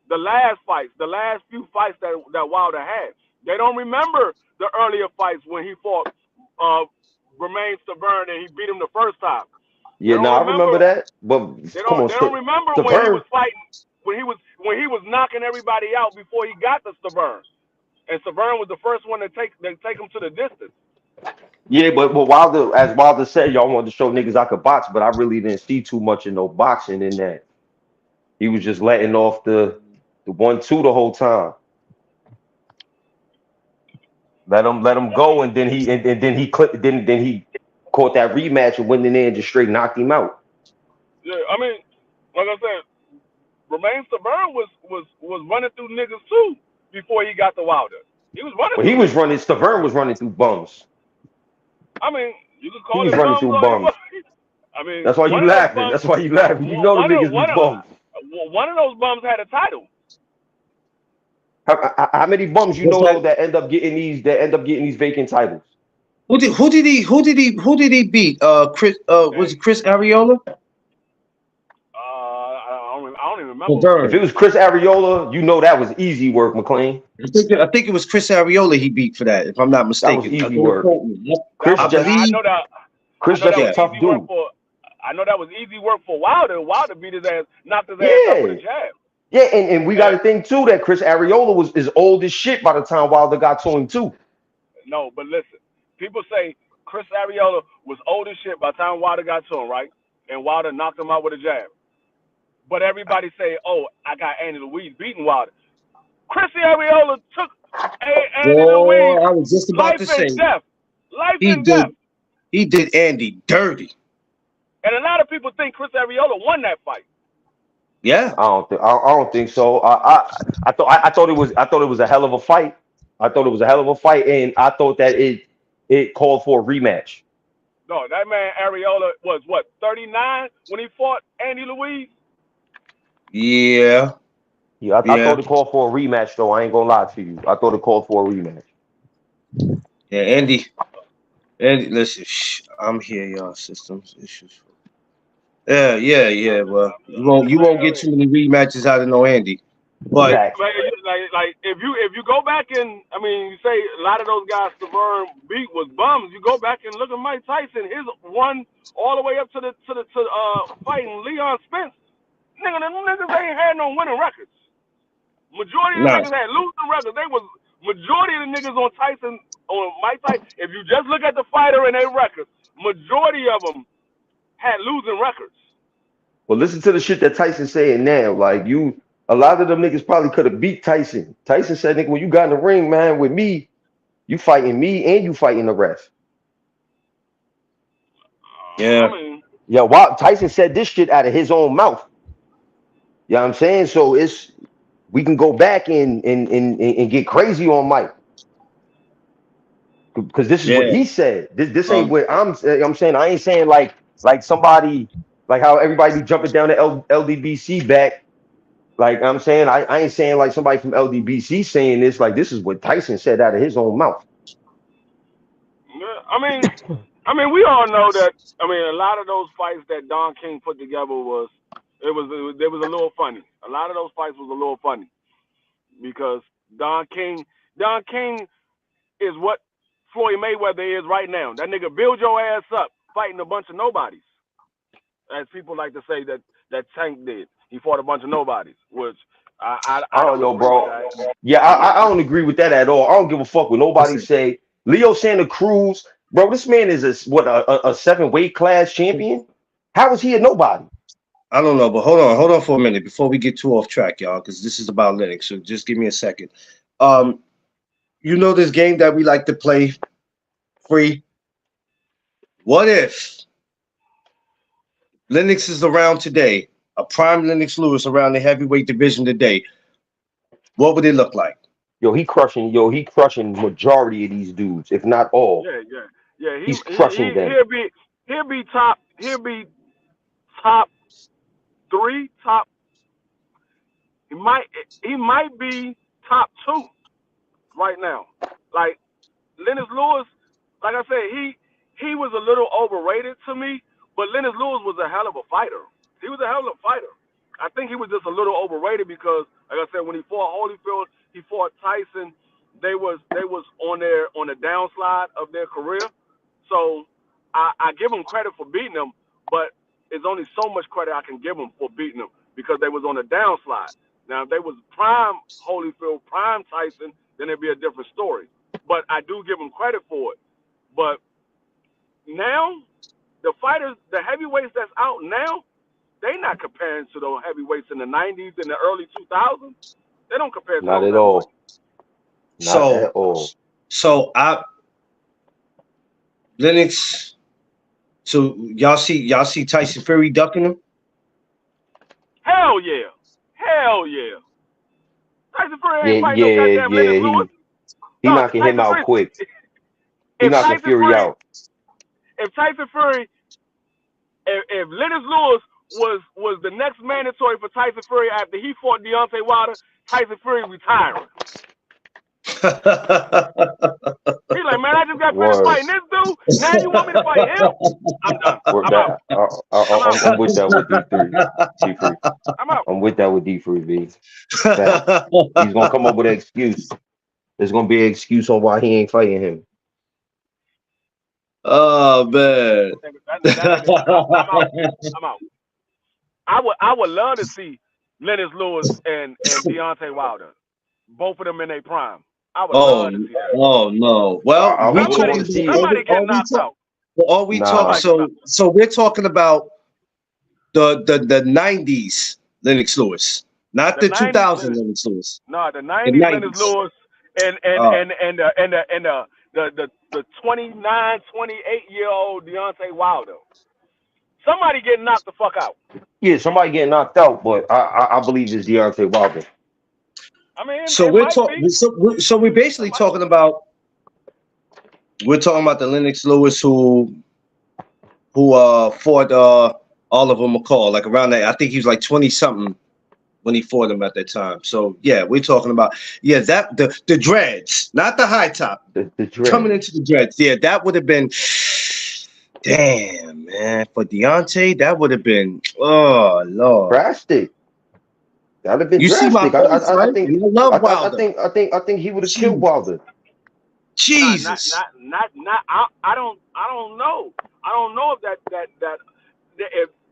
the last fights, the last few fights that Wilder had. They don't remember the earlier fights when he fought Romain Stavern and he beat him the first time. Yeah, I remember that. But They come on, don't remember when he was fighting, when he was knocking everybody out before he got to Stavern. And Stavern was the first one to take him to the distance. Yeah, but Wilder, as Wilder said, y'all wanted to show niggas I could box, but I really didn't see too much of no boxing in that. He was just letting off the 1-2 the whole time. Let him go, and then he then he caught that rematch and went in there and just straight knocked him out. Yeah, I mean, like I said, Romain Stavern was running through niggas too before he got to Wilder. He was running. Well, he was running. Stavern was running through bums. I mean, you could call He was it running bums through all you bums. want. I mean, That's why you laughing. That's why you laughing. You know the niggas was bums. One of those bums had a title. How many bums you know though that end up getting these vacant titles? Who did he beat? Chris was it Chris Ariola? I don't even remember. If it was Chris Ariola, you know that was easy work, McLean. I think it was Chris Ariola he beat for that, if I'm not mistaken. That was easy work. Chris I know that was a tough dude. I know that was easy work for Wilder. Wilder beat his ass, knocked his ass out with a jab. Yeah, and we got to think too that Chris Ariola is old as shit by the time Wilder got to him too. No, but listen, people say Chris Ariola was old as shit by the time Wilder got to him, right? And Wilder knocked him out with a jab. But everybody say, "Oh, I got Andy Louise beating Wilder." Chris Ariola took Andy Louise. I was just about to say, life and death. He did Andy dirty. And a lot of people think Chris Ariola won that fight. Yeah, I don't think so. I thought it was a hell of a fight. I thought it was a hell of a fight, and I thought that it called for a rematch. No, that man Ariola was what 39 when he fought Andy Louise. Yeah. I thought it called for a rematch, though. I ain't gonna lie to you. I thought it called for a rematch. Yeah, Andy, listen, I'm here, y'all. Systems issues. Yeah. Well, you won't get too many rematches out of no Andy. But like if you go back and I mean you say a lot of those guys Stavern beat was bums. You go back and look at Mike Tyson, his run all the way up to fighting Leon Spence. Nigga, them niggas ain't had no winning records. Majority of the niggas had losing records. They was majority of the niggas on Mike Tyson. If you just look at the fighter and their records, majority of them had losing records. Well, listen to the shit that Tyson saying now. Like a lot of them niggas probably could have beat Tyson. Tyson said, "Nigga, when you got in the ring, man, with me, you fighting me and you fighting the ref." Yeah. Tyson said this shit out of his own mouth. You know what I'm saying? So we can go back and get crazy on Mike. Because this is what he said. This ain't what I'm saying. I ain't saying like somebody like how everybody be jumping down to LDBC back. Like I'm saying, I ain't saying like somebody from LDBC saying this. Like this is what Tyson said out of his own mouth. I mean, we all know that. I mean, a lot of those fights that Don King put together was a little funny. A lot of those fights was a little funny because Don King is what Floyd Mayweather is right now. That nigga build your ass up fighting a bunch of nobodies, as people like to say that Tank did. He fought a bunch of nobodies, which I don't know, bro. Yeah, I don't agree with that at all. I don't give a fuck what nobody say. Leo Santa Cruz, bro, this man is a 7-weight class champion. How is he a nobody? I don't know, but hold on for a minute before we get too off track, y'all, because this is about Lennox. So just give me a second. You know this game that we like to play free? What if Lennox is around today a prime Lennox Lewis around the heavyweight division today, what would it look like? He crushing. He crushing majority of these dudes, if not all. Yeah. He's crushing them. He'll be top 3, top. He might be top 2 right now. Like Lennox Lewis, like I said, he was a little overrated to me, but Lennox Lewis was a hell of a fighter. He was a hell of a fighter. I think he was just a little overrated because, like I said, when he fought Holyfield, he fought Tyson. They was on the downslide of their career. So I give them credit for beating them, but it's only so much credit I can give them for beating them because they was on a downslide. Now, if they was prime Holyfield, prime Tyson, then it'd be a different story. But I do give them credit for it. But now, the fighters, the heavyweights that's out now, they not comparing to those heavyweights in the 90s and the early 2000s. They don't compare to Not those at all. heavyweights. Not at all. So Lennox. So y'all see Tyson Fury ducking him? Hell yeah. Tyson Fury ain't fighting no goddamn Lennox Lewis. He knocking him out quick. He knocking Fury out. If Tyson Fury, if Lennox Lewis was the next mandatory for Tyson Fury after he fought Deontay Wilder, Tyson Fury retiring. He's like, man, I just got finished fighting this dude. Now you want me to fight him? I'm done. I'm out. I'm with that with D3. I'm out. I'm with that with D3, B. He's gonna come up with an excuse. There's gonna be an excuse on why he ain't fighting him. Oh man. I'm out. I would love to see Lennox Lewis and Deontay Wilder. Both of them in their prime. I would love to see that. Oh no. Well, somebody get knocked out. All we talk so we're talking about the 90s Lennox Lewis, not the 2000 Lennox Lewis. No, the 90s Lennox Lewis and the 29, 28-year-old Deontay Wilder. Somebody getting knocked the fuck out. Yeah, somebody getting knocked out, but I believe it's Deontay Wilder. I mean, so we're talking. So we're basically talking about. We're talking about the Lennox Lewis who fought Oliver McCall, like around that. I think he was like 20 something when he fought him at that time. So yeah, we're talking about that the dreads, not the high top. The dreads. Coming into the dreads. Yeah, that would have been. Damn, man, for Deontay, that would have been. Oh Lord, drastic. That'd have been you drastic. See my points, I think. I love Wilder. I think he would have killed Wilder. Jesus. Not. I don't know. I don't know if that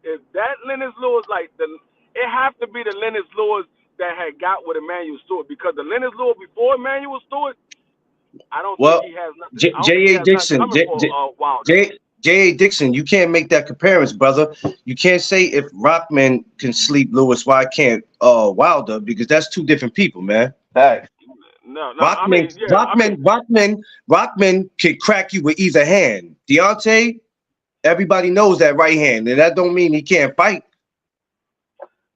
if that Lennox Lewis it have to be the Lennox Lewis that had got with Emmanuel Stewart, because the Lennox Lewis before Emmanuel Stewart, I don't think he has nothing. J.A. Dixon. J.A. Dixon, you can't make that comparison, brother. You can't say if Rockman can sleep Lewis, why can't Wilder? Because that's two different people, man. Hey. No, Rockman can crack you with either hand. Deontay, everybody knows that right hand, and that don't mean he can't fight.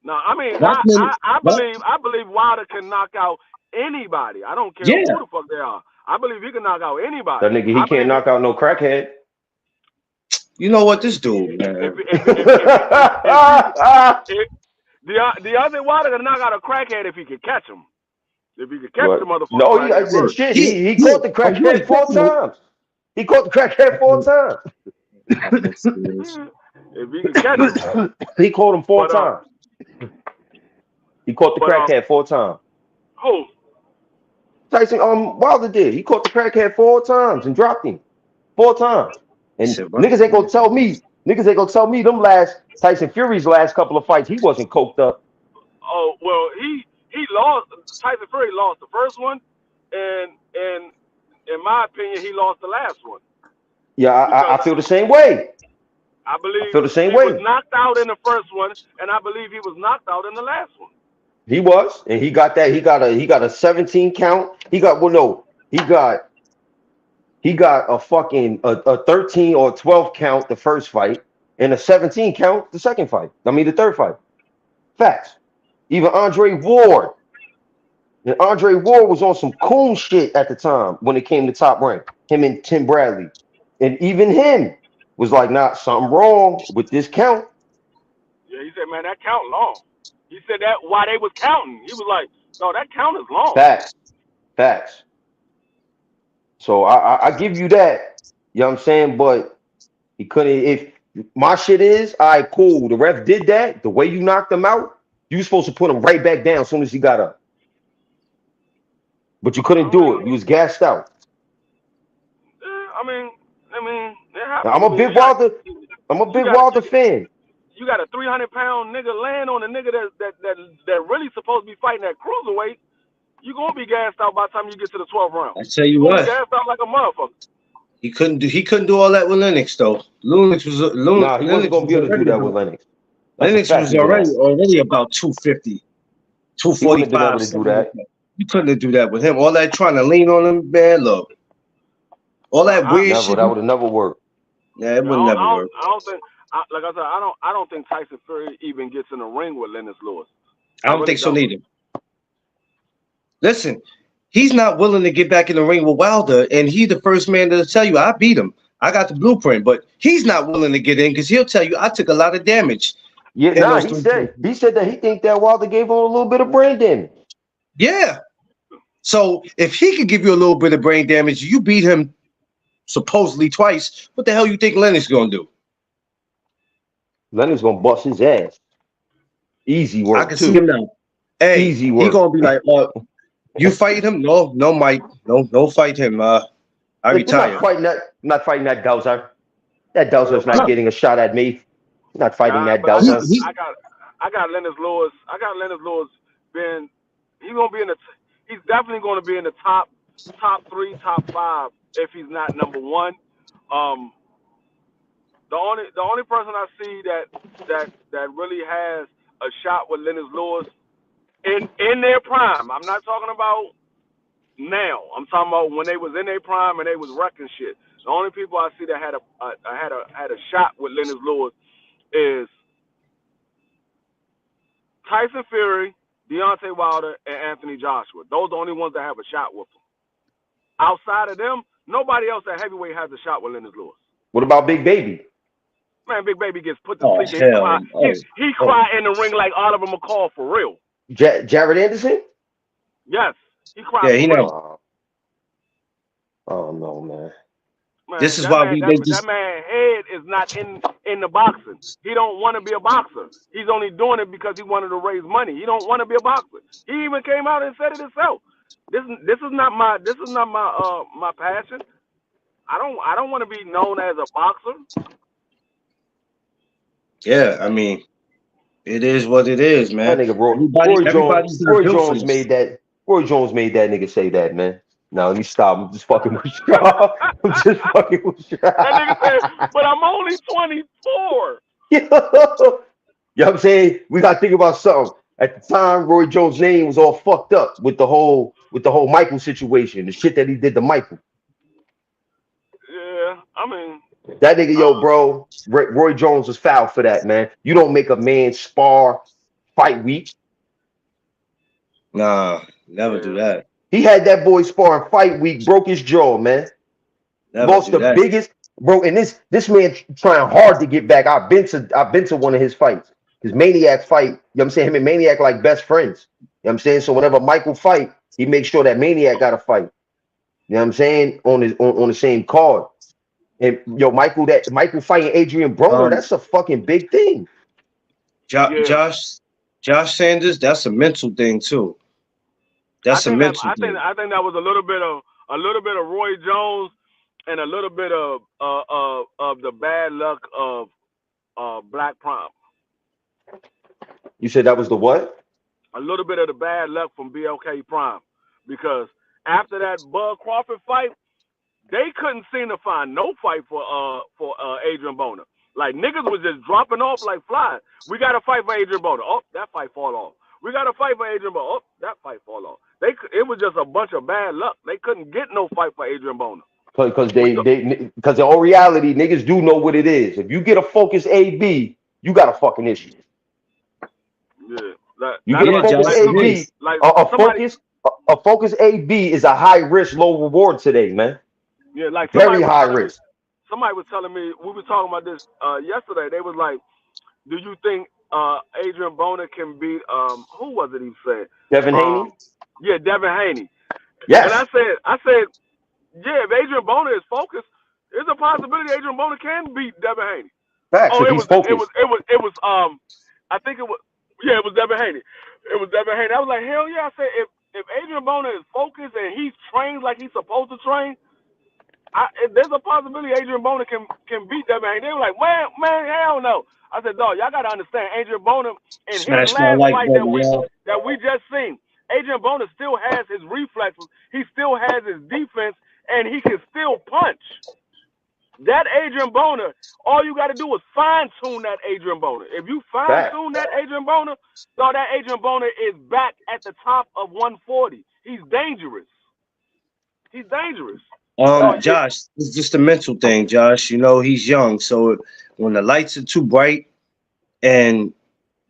No, I mean, I believe Wilder can knock out anybody. I don't care who the fuck they are. I believe he can knock out anybody. That nigga, he can't knock out no crackhead. You know what, this dude, man. Deontay Wilder can knock out a crackhead if he can catch him. If he could catch the motherfucker. No, he caught the crackhead 4 times. He caught the crackhead 4 times. If he can catch him. He caught him 4 times. He caught the crackhead 4 times. Who? Tyson Wilder did. He caught the crackhead 4 times and dropped him 4 times. And niggas ain't gonna tell me them Tyson Fury's last couple of fights, he wasn't coked up. Oh, well, he lost. Tyson Fury lost the first one, and in my opinion, he lost the last one. Yeah, I feel the same way. I believe I feel the same way. He was knocked out in the first one, and I believe he was knocked out in the last one. He was, and he got that. He got a 17 count. He got a fucking a 13 or 12 count the first fight, and a 17 count the second fight. I mean the third fight. Facts. Even Andre Ward. And Andre Ward was on some cool shit at the time when it came to Top Rank. Him and Tim Bradley. And even him was like, nah, something wrong with this count. Yeah, he said, man, that count long. He said that while they was counting. He was like, no, that count is long. Facts. Facts. So I give you that. You know what I'm saying? But he couldn't. If my shit is, all right, cool. The ref did that. The way you knocked him out, you were supposed to put him right back down as soon as he got up. But you couldn't do it. You was gassed out. I mean, it Now, happens. I'm a big Wilder fan. You got a 300-pound nigga laying on a nigga that really supposed to be fighting at cruiserweight. You gonna be gassed out by the time you get to the 12th round. I tell you You gonna what, be gassed out like a motherfucker. he couldn't do all that with Lennox though. Lennox was Nah, he wasn't gonna be able to do that with Lennox. Lennox was already about 250, He wouldn't have been 245. able to do that. You couldn't do that with him. All that trying to lean on him, man. Look, all that weird Never. shit. That would have never worked. Yeah, it would never work. I don't think. Like I said, I don't think Tyson Fury even gets in the ring with Lennox Lewis. I don't think so neither. Listen, he's not willing to get back in the ring with Wilder, and he's the first man to tell you I beat him. I got the blueprint, but he's not willing to get in because he'll tell you I took a lot of damage. Yeah, nah, he said that he think that Wilder gave him a little bit of brain damage. Yeah. So if he could give you a little bit of brain damage, you beat him supposedly twice. What the hell you think Lennox gonna do? Lennox gonna bust his ass. Easy work. I can see him now. Hey, easy work. He gonna be like, you fight him? No, Mike. No, fight him. I retire. I'm not fighting that Dowser. That Dowser's not getting a shot at me. I'm not fighting that Dowser. I got Lennox Lewis. He's definitely gonna be in the top 3, top 5 if he's not number 1. The only person I see that really has a shot with Lennox Lewis in their prime. I'm not talking about now. I'm talking about when they was in their prime and they was wrecking shit. The only people I see that had a shot with Lennox Lewis is Tyson Fury, Deontay Wilder, and Anthony Joshua. Those are the only ones that have a shot with him. Outside of them, nobody else at heavyweight has a shot with Lennox Lewis. What about Big Baby? Man, Big Baby gets put to sleep. He cry in the ring like Oliver McCall for real. Jared Anderson? Yes. He cried for real. Know. Oh, no, man. This is why that man's head is not in the boxing. He don't want to be a boxer. He's only doing it because he wanted to raise money. He don't want to be a boxer. He even came out and said it himself. This is not my my passion. I don't want to be known as a boxer. Yeah, I mean, it is what it is, man. That nigga Roy Jones made that. Roy Jones made that nigga say that, man. No, let me stop. I'm just fucking with you. I'm just fucking with you. That nigga said, but I'm only 24. You know what I'm saying? We gotta think about something. At the time, Roy Jones' name was all fucked up with the whole Michael situation, the shit that he did to Michael. Yeah, I mean, that nigga, yo, bro, Roy Jones was foul for that, man. You don't make a man spar fight week. Nah, never do that. He had that boy sparring fight week, broke his jaw, man. Lost the biggest, bro. And this man trying hard to get back. I've been to one of his fights. His Maniac fight, you know what I'm saying? Him and Maniac like best friends. You know what I'm saying? So whenever Michael fight, he makes sure that Maniac got a fight. You know what I'm saying? On the same card. And yo, Michael fighting Adrian Broner, that's a fucking big thing. Josh Sanders, that's a mental thing too. That's a mental thing. I think that was a little bit of Roy Jones and a little bit of the bad luck of Black Prime. You said that was the what? A little bit of the bad luck from BLK Prime, because after that Bud Crawford fight, they couldn't seem to find no fight for Adrian Broner. Like, niggas was just dropping off like flies. We got to fight for Adrian Broner. Oh, that fight fall off. We got to fight for Adrian Broner. Oh, that fight fall off. It was just a bunch of bad luck. They couldn't get no fight for Adrian Broner. Because in all reality, niggas do know what it is. If you get a focus AB, you got a fucking issue. Yeah. Like, You that's get a Yeah, what, Focus Josh, like, it AB, is. like a somebody, Focus AB is a high risk, low reward today, man. yeah, like Very high risk. somebody was telling me, we were talking about this yesterday. They was like, do you think Adrian Boner can beat who was it he said? Devin Haney? Yeah, Devin Haney. And Yes. I said, yeah, if Adrian Boner is focused, there's a possibility Adrian Boner can beat Devin Haney. Facts Oh, if he's focused. I think it was, yeah, it was Devin Haney. It was Devin Haney. I was like, hell yeah. I said, if Adrian Boner is focused and he's trained like he's supposed to train, there's a possibility Adrian Boner can beat Devin Haney. They were like, man, hell no. I said, dog, y'all gotta understand, Adrian Boner in his Smash my last like fight button, y'all. that we just seen, Adrian Boner still has his reflexes, he still has his defense, and he can still punch. That Adrian Boner, all you got to do is fine tune that Adrian Boner. If you fine Facts. tune that Adrian Boner, so that Adrian Boner is back at the top of 140. He's dangerous. He's dangerous. So Facts. it, Josh, it's just a mental thing, Josh. You know, he's young. So when the lights are too bright and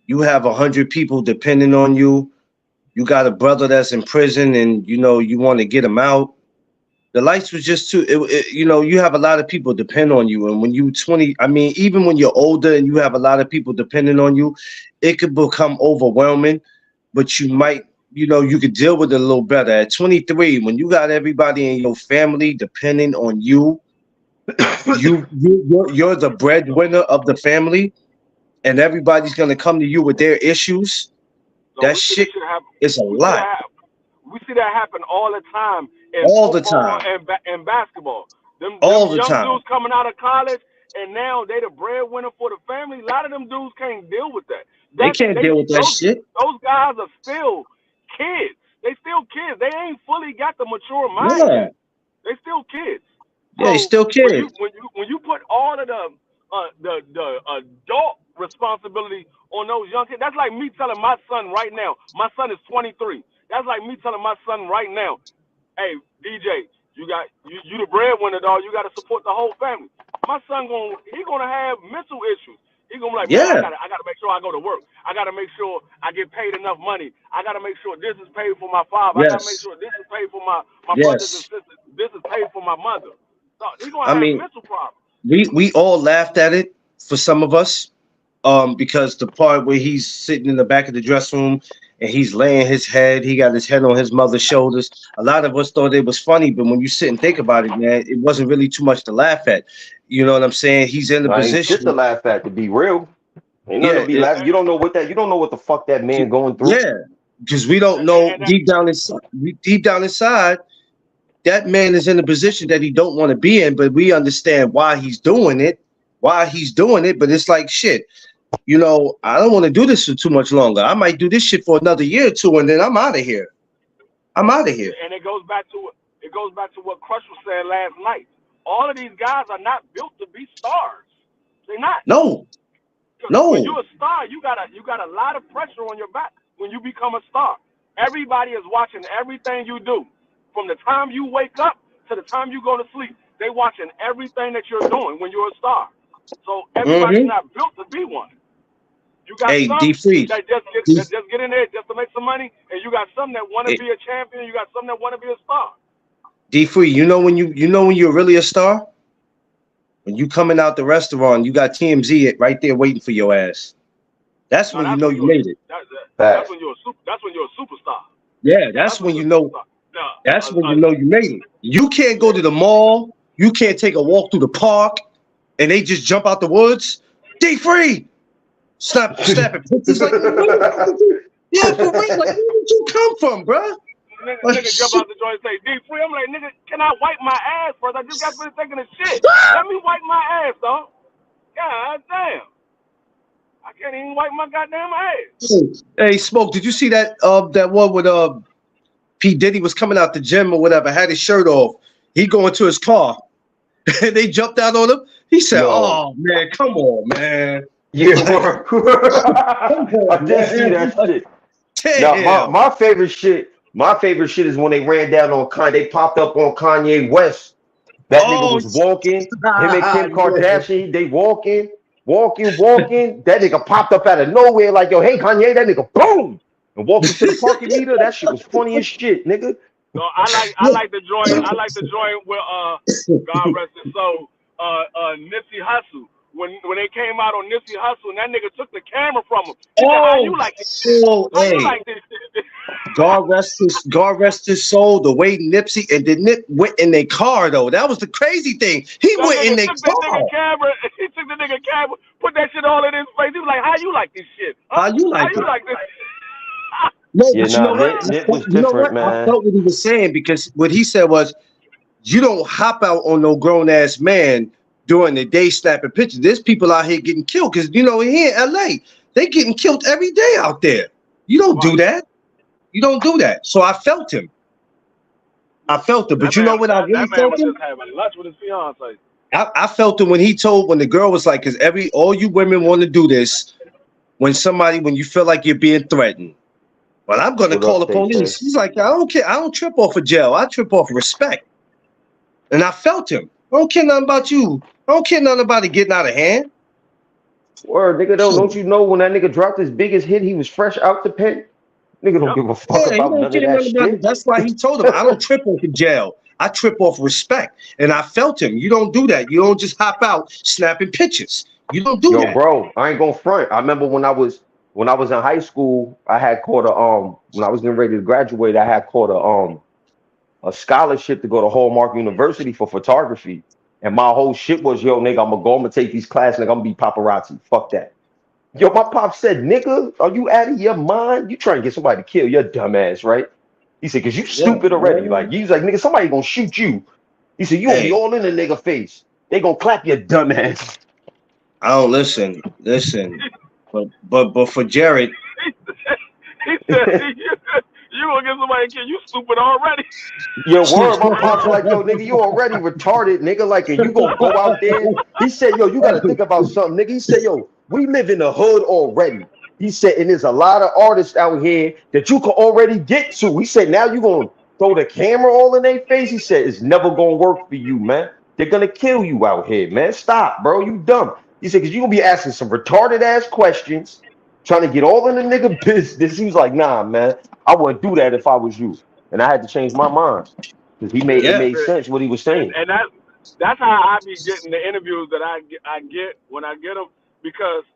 you have 100 people depending on you, you got a brother that's in prison and, you know, you want to get him out. The lights was just too, you know, you have a lot of people depend on you. And when you 20, I mean, even when you're older and you have a lot of people depending on you, it could become overwhelming, but you might, you know, you could deal with it a little better. At 23, when you got everybody in your family depending on you, you're the breadwinner of the family, and everybody's gonna come to you with their issues. so That we see this shit shit happen. is a We see lot that happen. We see that happen all the time in all the football time, and basketball. Them all the young time. dudes coming out of college and now they the breadwinner for the family. A lot of them dudes can't deal with that. They That's can't they deal with that shit. those guys are still kids. They still kids. They ain't fully got the mature mind Yeah, yet. They still kids. yeah, they So still kids. when you put all of the adult responsibility on those young kids, that's like me telling my son right now. My son is 23. That's like me telling my son right now, hey DJ, you the breadwinner, dog. You got to support the whole family. My son gonna have mental issues. He gonna be like, man, Yeah, I gotta make sure I go to work. I gotta make sure I get paid enough money. I gotta make sure this is paid for my father. I gotta make yes, sure this is paid for my brothers and yes. sisters. This is paid for my mother. So he gonna I have mean, mental problems. we all laughed at it for some of us, because the part where he's sitting in the back of the dressing room and he's laying his head, he got his head on his mother's shoulders. A lot of us thought it was funny, but when you sit and think about it, man, it wasn't really too much to laugh at. You know what I'm saying? He's in the I ain't shit to position. laugh at, to be real. Ain't nothing Yeah, to be laughing. You don't know what the fuck that man going through. yeah, because we don't know And that, deep down inside, that man is in a position that he don't want to be in, but we understand why he's doing it, but it's like shit. You know, I don't want to do this for too much longer. I might do this shit for another year or two, and then I'm out of here. I'm out of here. and it goes back to what Crush was saying last night. All of these guys are not built to be stars. They're not. No, When no. you're a star, you got a lot of pressure on your back when you become a star. Everybody is watching everything you do. From the time you wake up to the time you go to sleep, they watching everything that you're doing when you're a star. So everybody's Mm-hmm. not built to be one. You got Hey, D some Free. that just get in there just to make some money, and you got some that want to be a champion. You got some that want to be a star. D Free. You know when you're really a star? When you coming out the restaurant, you got TMZ right there waiting for your ass. That's Now when you that's know when you made it. that's Facts. when you're a super. That's when you're a superstar. Yeah, That's that's when when you're you a know. superstar. Now, That's when you know you made it. You can't go to the mall. You can't take a walk through the park, and they just jump out the woods. D Free. Snapping pictures like, where the fuck did you? Yeah, for real. Like, where did you come from, bro? Like, nigga jump shit. out the joint and say, D free. I'm like, nigga, can I wipe my ass first? I just got finished taking a shit. Let me wipe my ass, dog. God damn. I can't even wipe my goddamn ass. Hey, Smoke, did you see that one with P. Diddy was coming out the gym or whatever, had his shirt off. He going to his car and they jumped out on him. He said, Yo, oh man, come on, man. yeah, Like, come I on, did see man. that Like, shit. Now, damn. my favorite shit is when they ran down on Kanye. They popped up on Kanye West. That nigga Oh, was walking. Him and Kim yeah. Kardashian, they walking. walking. That nigga popped up out of nowhere like, yo, hey Kanye, that nigga, boom, and walked into the parking meter. That shit was funny as shit, nigga. So I like the joint with God rest his soul, Nipsey Hussle. When they came out on Nipsey Hussle and that nigga took the camera from him. He said, "How Oh, you like this shit? How you hey, like this shit?" God rest his soul. The way Nipsey and the Nip went in their car though, that was the crazy thing. He That went in nigga their took the nigga car. camera. He took the nigga camera, put that shit all in his face. He was like, "How you like this shit? Huh? How you How like you it? like this?" No, Yeah, but you nah, know what? Nip was You know what? different, I man. felt what he was saying because what he said was, you don't hop out on no grown ass man during the day snapping pictures. There's people out here getting killed because you know here in LA they getting killed every day out there. You don't do Right. that. You don't do that. So I felt him. I felt it. But you know what I really That man felt was him? just having lunch with his fiance. I felt him when when the girl was like, because all you women want to do this when you feel like you're being threatened. Well, I'm gonna What call up, the Tay Tay? police. He's like, I don't care. I don't trip off of jail. I trip off of respect. And I felt him. I don't care nothing about you. I don't care nothing about it getting out of hand. Word, nigga, don't Shit. you know when that nigga dropped his biggest hit, he was fresh out the pen? Nigga don't Yep. give a fuck Yeah, he about don't none of care that nothing about it. shit. That's why he told him, I don't trip off of jail. I trip off respect. And I felt him. You don't do that. You don't just hop out snapping pictures. You don't do Yo, that. bro, I ain't gonna front. I remember when I was in high school, I had caught when I was getting ready to graduate, I had caught a scholarship to go to Hallmark University for photography. And my whole shit was, yo, nigga, I'm gonna take these classes, nigga, I'm gonna be paparazzi. Fuck that. Yo, my pop said, nigga, are you out of your mind? You trying to get somebody to kill your dumb ass, right? He said, cause you Yeah, stupid already. Like, man. he's like, nigga, somebody gonna shoot you. He said, you gonna be Hey, all in the nigga face. They gonna clap your dumb ass. I don't listen. But for Jared, He said, "You gonna get somebody killed? You stupid already." Your word, my pops are like, yo, nigga, you already retarded, nigga. Like, and you gonna go out there. He said, yo, you gotta think about something, nigga. He said, yo, we live in the hood already. He said, and there's a lot of artists out here that you can already get to. He said, now you gonna throw the camera all in their face. He said, it's never gonna work for you, man. They're gonna kill you out here, man. Stop, bro. You dumb. He said, cause you gonna be asking some retarded ass questions, trying to get all in the nigga business. He was like, nah, man, I wouldn't do that if I was you. And I had to change my mind. Because it yeah, made sense what he was saying. And that's how I be getting the interviews that I get when I get them, because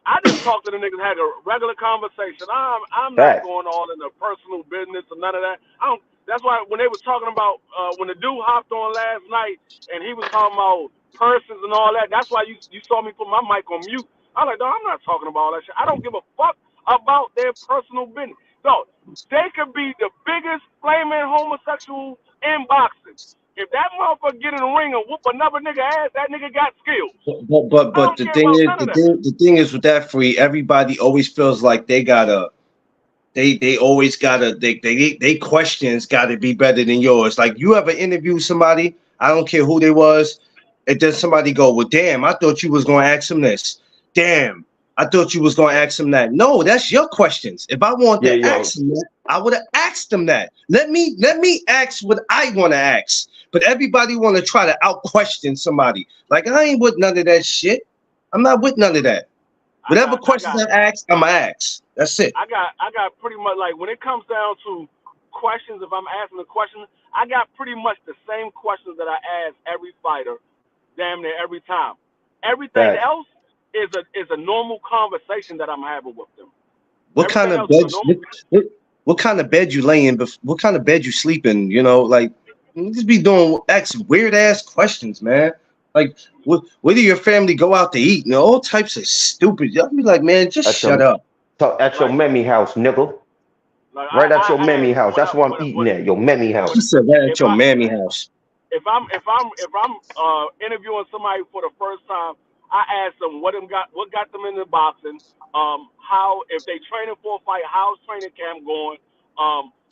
I just talk to the niggas, had a regular conversation. I'm not Facts. going all in the personal business or none of that. I don't. That's why when they was talking about when the dude hopped on last night and he was talking about persons and all that. That's why you saw me put my mic on mute. I'm like, no, I'm not talking about all that shit. I don't give a fuck about their personal business. No, they could be the biggest flaming homosexual in boxing. If that motherfucker get in the ring and whoop another nigga ass, that nigga got skills. I but don't care about none of that. the thing is with that free, everybody always feels like they always gotta they questions gotta be better than yours. Like you ever interview somebody, I don't care who they was, and then somebody go, well, damn, I thought you was gonna ask him this. Damn, I thought you was gonna ask him that. No, that's your questions. If I want Yeah, to yo. ask him that, I would have asked him that. Let me ask what I want to ask. But everybody want to try to out question somebody. Like I ain't with none of that shit. I'm not with none of that. I Whatever got I questions got I ask, I'ma ask. That's it. I got pretty much, like, when it comes down to questions, if I'm asking a question, I got pretty much the same questions that I ask every fighter, damn near every time. Everything Facts. else is a normal conversation that I'm having with them. What kind Everything of else is a bed? normal. What kind of bed you laying? What kind of bed you sleeping? You know, like you just be doing weird ass questions, man. Like, where do your family go out to eat? You know, all types of stupid. I'll be like, man, just At shut your up. at your Like memmy house, nigga. like Right at your I ask memmy house. when That's where I'm eating at. Your memmy when She house. said that at if your mammy house. I'm interviewing somebody for the first time, I ask them what got them into boxing, how, if they training for a fight, how's training camp going,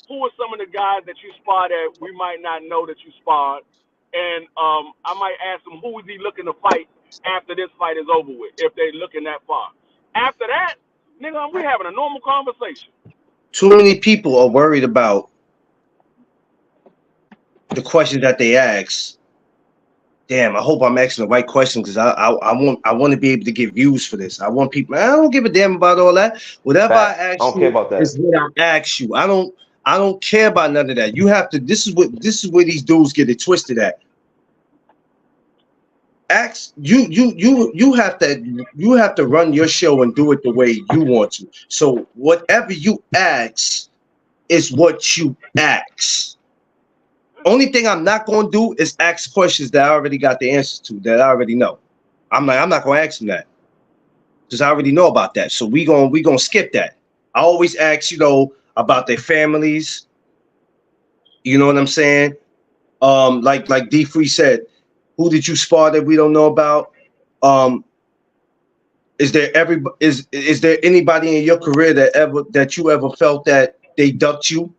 who are some of the guys that you sparred that we might not know that you sparred, and I might ask them who is he looking to fight after this fight is over with, if they looking that far. After that, nigga, we having a normal conversation. Too many people are worried about the questions that they ask damn, I hope I'm asking the right question because I want to be able to get views for this. I want people. I don't give a damn about all that. Whatever I Facts. I ask don't care you about that. is what I ask you. I don't care about none of that. You have to. This is where these dudes get it twisted at. Ask you have to run your show and do it the way you want to. So whatever you ask is what you ask. Only thing I'm not going to do is ask questions that I already got the answers to, that I already know. I'm not going to ask them that because I already know about that. So we gonna skip that. I always ask, about their families. You know what I'm saying? Like D Free said, who did you spar that we don't know about? Is there anybody in your career that you ever felt that they ducked you,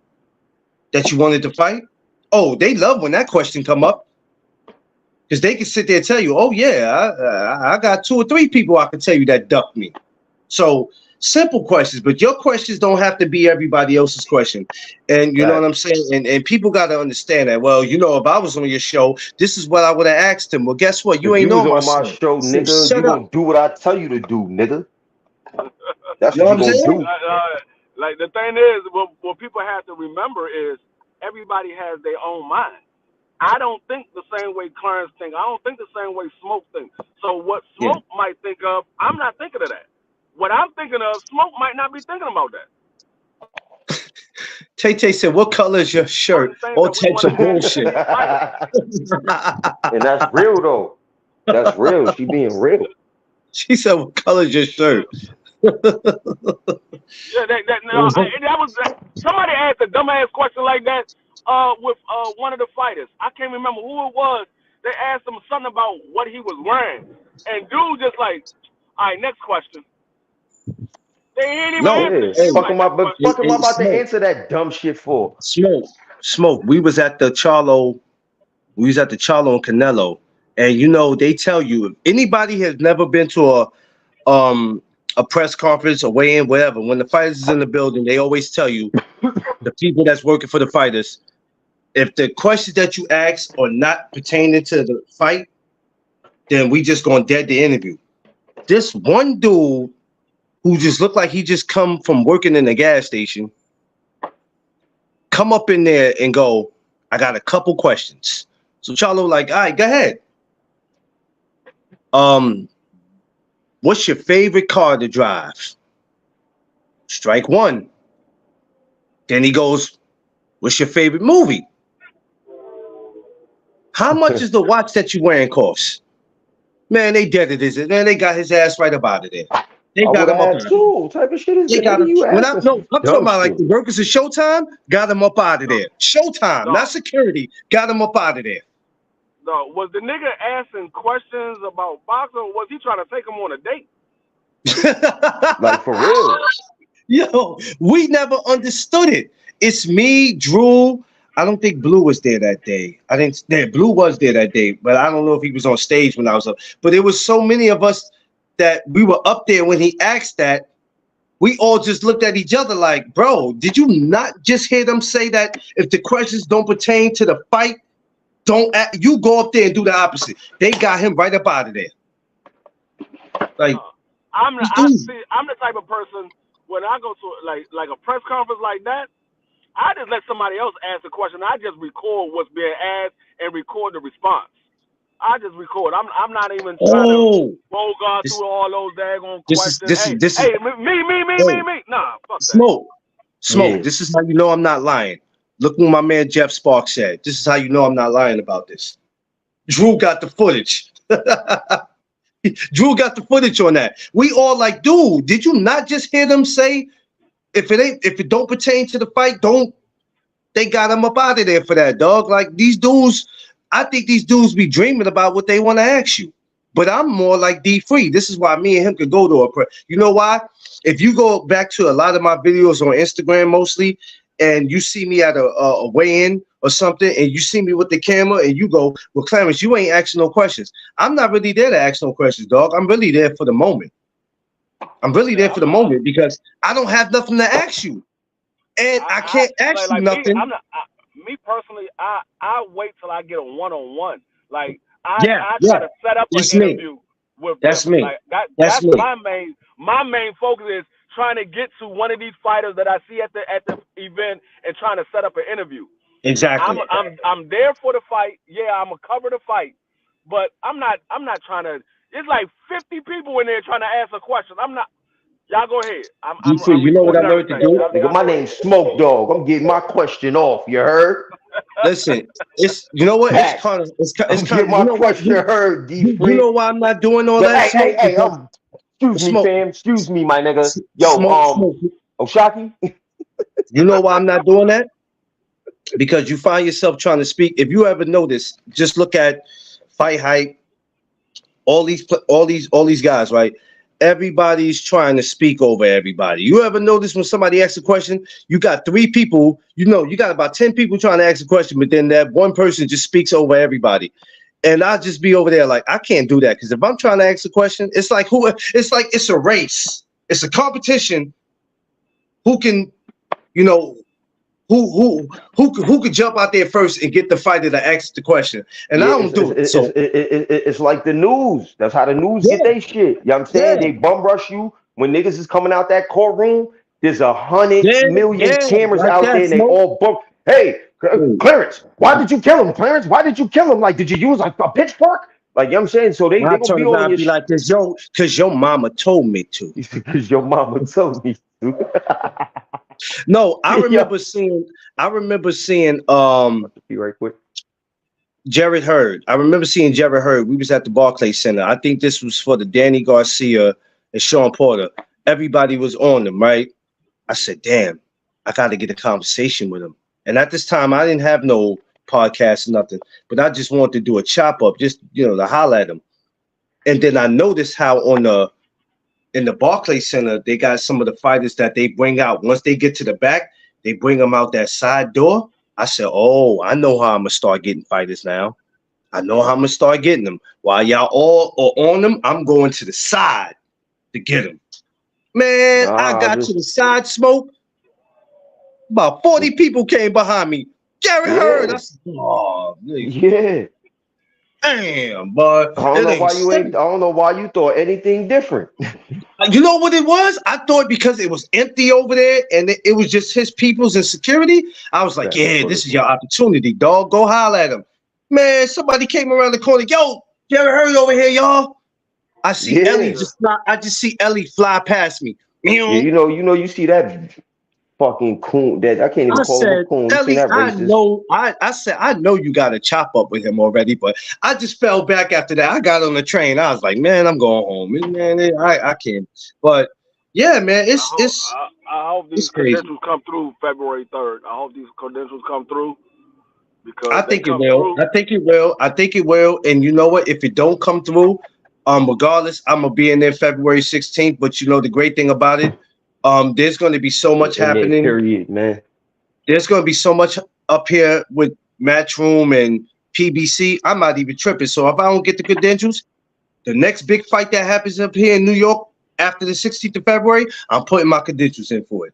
that you wanted to fight? Oh, they love when that question come up because they can sit there and tell you, oh yeah, I got 2 or 3 people I can tell you that ducked me. So simple questions, but your questions don't have to be everybody else's question. And you know what I'm saying? And people got to understand that. Well, if I was on your show, this is what I would have asked him. Well, guess what? You If ain't you was on my on my show. show, So nigga, you shut up. gonna do what I tell you to do, nigga. That's You know what what you I'm gonna saying? do. Like the thing is, what people have to remember is everybody has their own mind. I don't think the same way Clarence think. I don't think the same way Smoke thinks. So what Yeah. Smoke might think of, I'm not thinking of that. What I'm thinking of, Smoke might not be thinking about that. Tay said, "What color is your shirt?" Things All that we types want to of ask bullshit. these fighters. And that's real though. That's real. She being real. She said, "What color is your shirt?" Yeah, that was somebody asked a dumbass question like that with one of the fighters. I can't remember who it was. They asked him something about what he was wearing, and dude just like, all right, next question. They ain't even No, answer. Yeah. He was hey, like, next question. Fuck am I about to Smoke, answer that dumb shit for? smoke. We was at the Charlo. We was at the Charlo and Canelo, and they tell you if anybody has never been to a press conference, a weigh-in, whatever. When the fighters is in the building, they always tell you the people that's working for the fighters, if the questions that you ask are not pertaining to the fight, then we just gonna dead the interview. This one dude who just looked like he just come from working in the gas station, come up in there and go, I got a couple questions. So Charlo like, all right, go ahead. What's your favorite car to drive? Strike one. Then he goes, what's your favorite movie? How much is the watch that you wearing cost? Man, they deaded his. Man, they got his ass right up out of there. They I got would him have up out had of there. too. What type of shit is They that? got Nigga, him. you I'm asking talking some dumb about like shit. the workers of Showtime. Got him up out of there. Showtime, No, not security. Got him up out of there. no. Was the nigga asking questions about boxing, or was he trying to take him on a date? Like for real. Yo, we never understood it. It's me, Drew. I don't think Blue was there that day. I think Blue was there that day, but I don't know if he was on stage when I was up. But there was so many of us that we were up there when he asked that. We all just looked at each other like, bro, did you not just hear them say that if the questions don't pertain to the fight, you go up there and do the opposite. They got him right up out of there. Like, I'm the type of person when I go to like a press conference like that, I just let somebody else ask the question. I just record what's being asked and record the response. I just record. I'm not even trying to bogart through all those daggone questions. Hey, me. Nah, fuck that. Smoke. Yeah. This is how you know I'm not lying. Look what my man Jeff Sparks said. This is how you know I'm not lying about this. Drew got the footage. Drew got the footage on that. We all like, dude, did you not just hear them say if it don't pertain to the fight, they got him up out of there for that, dog. Like these dudes, I think these dudes be dreaming about what they want to ask you. But I'm more like D Free. This is why me and him could go to you know why? If you go back to a lot of my videos on Instagram mostly, and you see me at a weigh-in or something, and you see me with the camera, and you go, well, Clarence, you ain't asking no questions. I'm not really there to ask no questions, dog. I'm really there for the moment. I'm really there for the moment because I don't have nothing to ask you. And I can't ask you nothing. Me personally, I wait till I get a one-on-one. Like I Yeah, try yeah. to set up an It's me. interview with That's them. me. Like That's that's me. my main focus is trying to get to one of these fighters that I see at the event and trying to set up an interview. Exactly. I'm there for the fight. Yeah, I'm gonna cover the fight, but I'm not trying to. It's like 50 people in there trying to ask a question. I'm not. Y'all go ahead. D3, I'm you know what I recording learned to everything. do? Nigga, my name's Smoke Dog. I'm getting my question off. You heard? Listen, it's you know what? It's Facts. kind of it's I'm kind getting of you my know what question heard, D you Free. know why I'm not doing all Yo, that smoke? hey, Because excuse me, smoke, fam. Excuse me, my nigga. Yo, smoke. Oshaki? You know why I'm not doing that? Because you find yourself trying to speak. If you ever notice, just look at Fight Hype, all these guys, right? Everybody's trying to speak over everybody. You ever notice when somebody asks a question, you got 3 people, you got about 10 people trying to ask a question, but then that one person just speaks over everybody. And I'll just be over there like, I can't do that. Because if I'm trying to ask a question, it's like it's a race. It's a competition. Who can, you know, who could jump out there first and get the fighter to ask the question? And I Yeah, don't do it. So it's like the news. That's how the news yeah, get their shit. You know what I'm saying? yeah, They bum rush you when niggas is coming out that courtroom. There's 100 yeah, million yeah, cameras like out there that, and they smoke. all bump. Hey, Clarence, why did you kill him? Clarence, why did you kill him? Like, did you use like a pitchfork? Like, you know what I'm saying? So And they I gonna turn be all around in and your be shit like this, because your mama told me to. because your mama told me to. No, I Yo, remember seeing be right quick. Jared Hurd. I remember seeing Jared Hurd. We was at the Barclays Center. I think this was for the Danny Garcia and Sean Porter. Everybody was on them, right? I said, damn, I got to get a conversation with him. And at this time, I didn't have no podcast or nothing, but I just wanted to do a chop up, just to holler at him. And then I noticed how in the Barclays Center, they got some of the fighters that they bring out. Once they get to the back, they bring them out that side door. I said, oh, I know how I'm gonna start getting fighters now. I know how I'm gonna start getting them. While y'all all are on them, I'm going to the side to get them. Man, I Nah, got to the side smoke. About 40 people came behind me. Jared Hurd. I yeah, said, oh, yeah. damn, but I don't it know ain't why you ain't. safe. I don't know why you thought anything different. You know what it was? I thought because it was empty over there and it was just his peoples and security. I was like, That's yeah, what this it is your was. opportunity, dog. Go holler at him. Man, somebody came around the corner. Yo, Jared Hurd over here, y'all. I see Ellie Yeah, just fly. I just see Ellie fly past me. yeah. Meow. You see that fucking coon. That I can't even I call him a said, coon. You seen Ellie, that I racist? know. I said, I know you got to chop up with him already, but I just fell back after that. I got on the train. I was like, man, I'm going home. Man, I can't. But yeah, man, I hope these it's crazy. credentials come through February 3rd. I hope these credentials come through because I they think it come will. through. I think it will. I think it will. And you know what? If it don't come through, regardless, I'm gonna be in there February 16th. But you know the great thing about it, there's gonna be so much In there, happening. period, man. There's gonna be so much up here with Matchroom and PBC. I'm not even tripping. So if I don't get the credentials, the next big fight that happens up here in New York after the 16th of February, I'm putting my credentials in for it.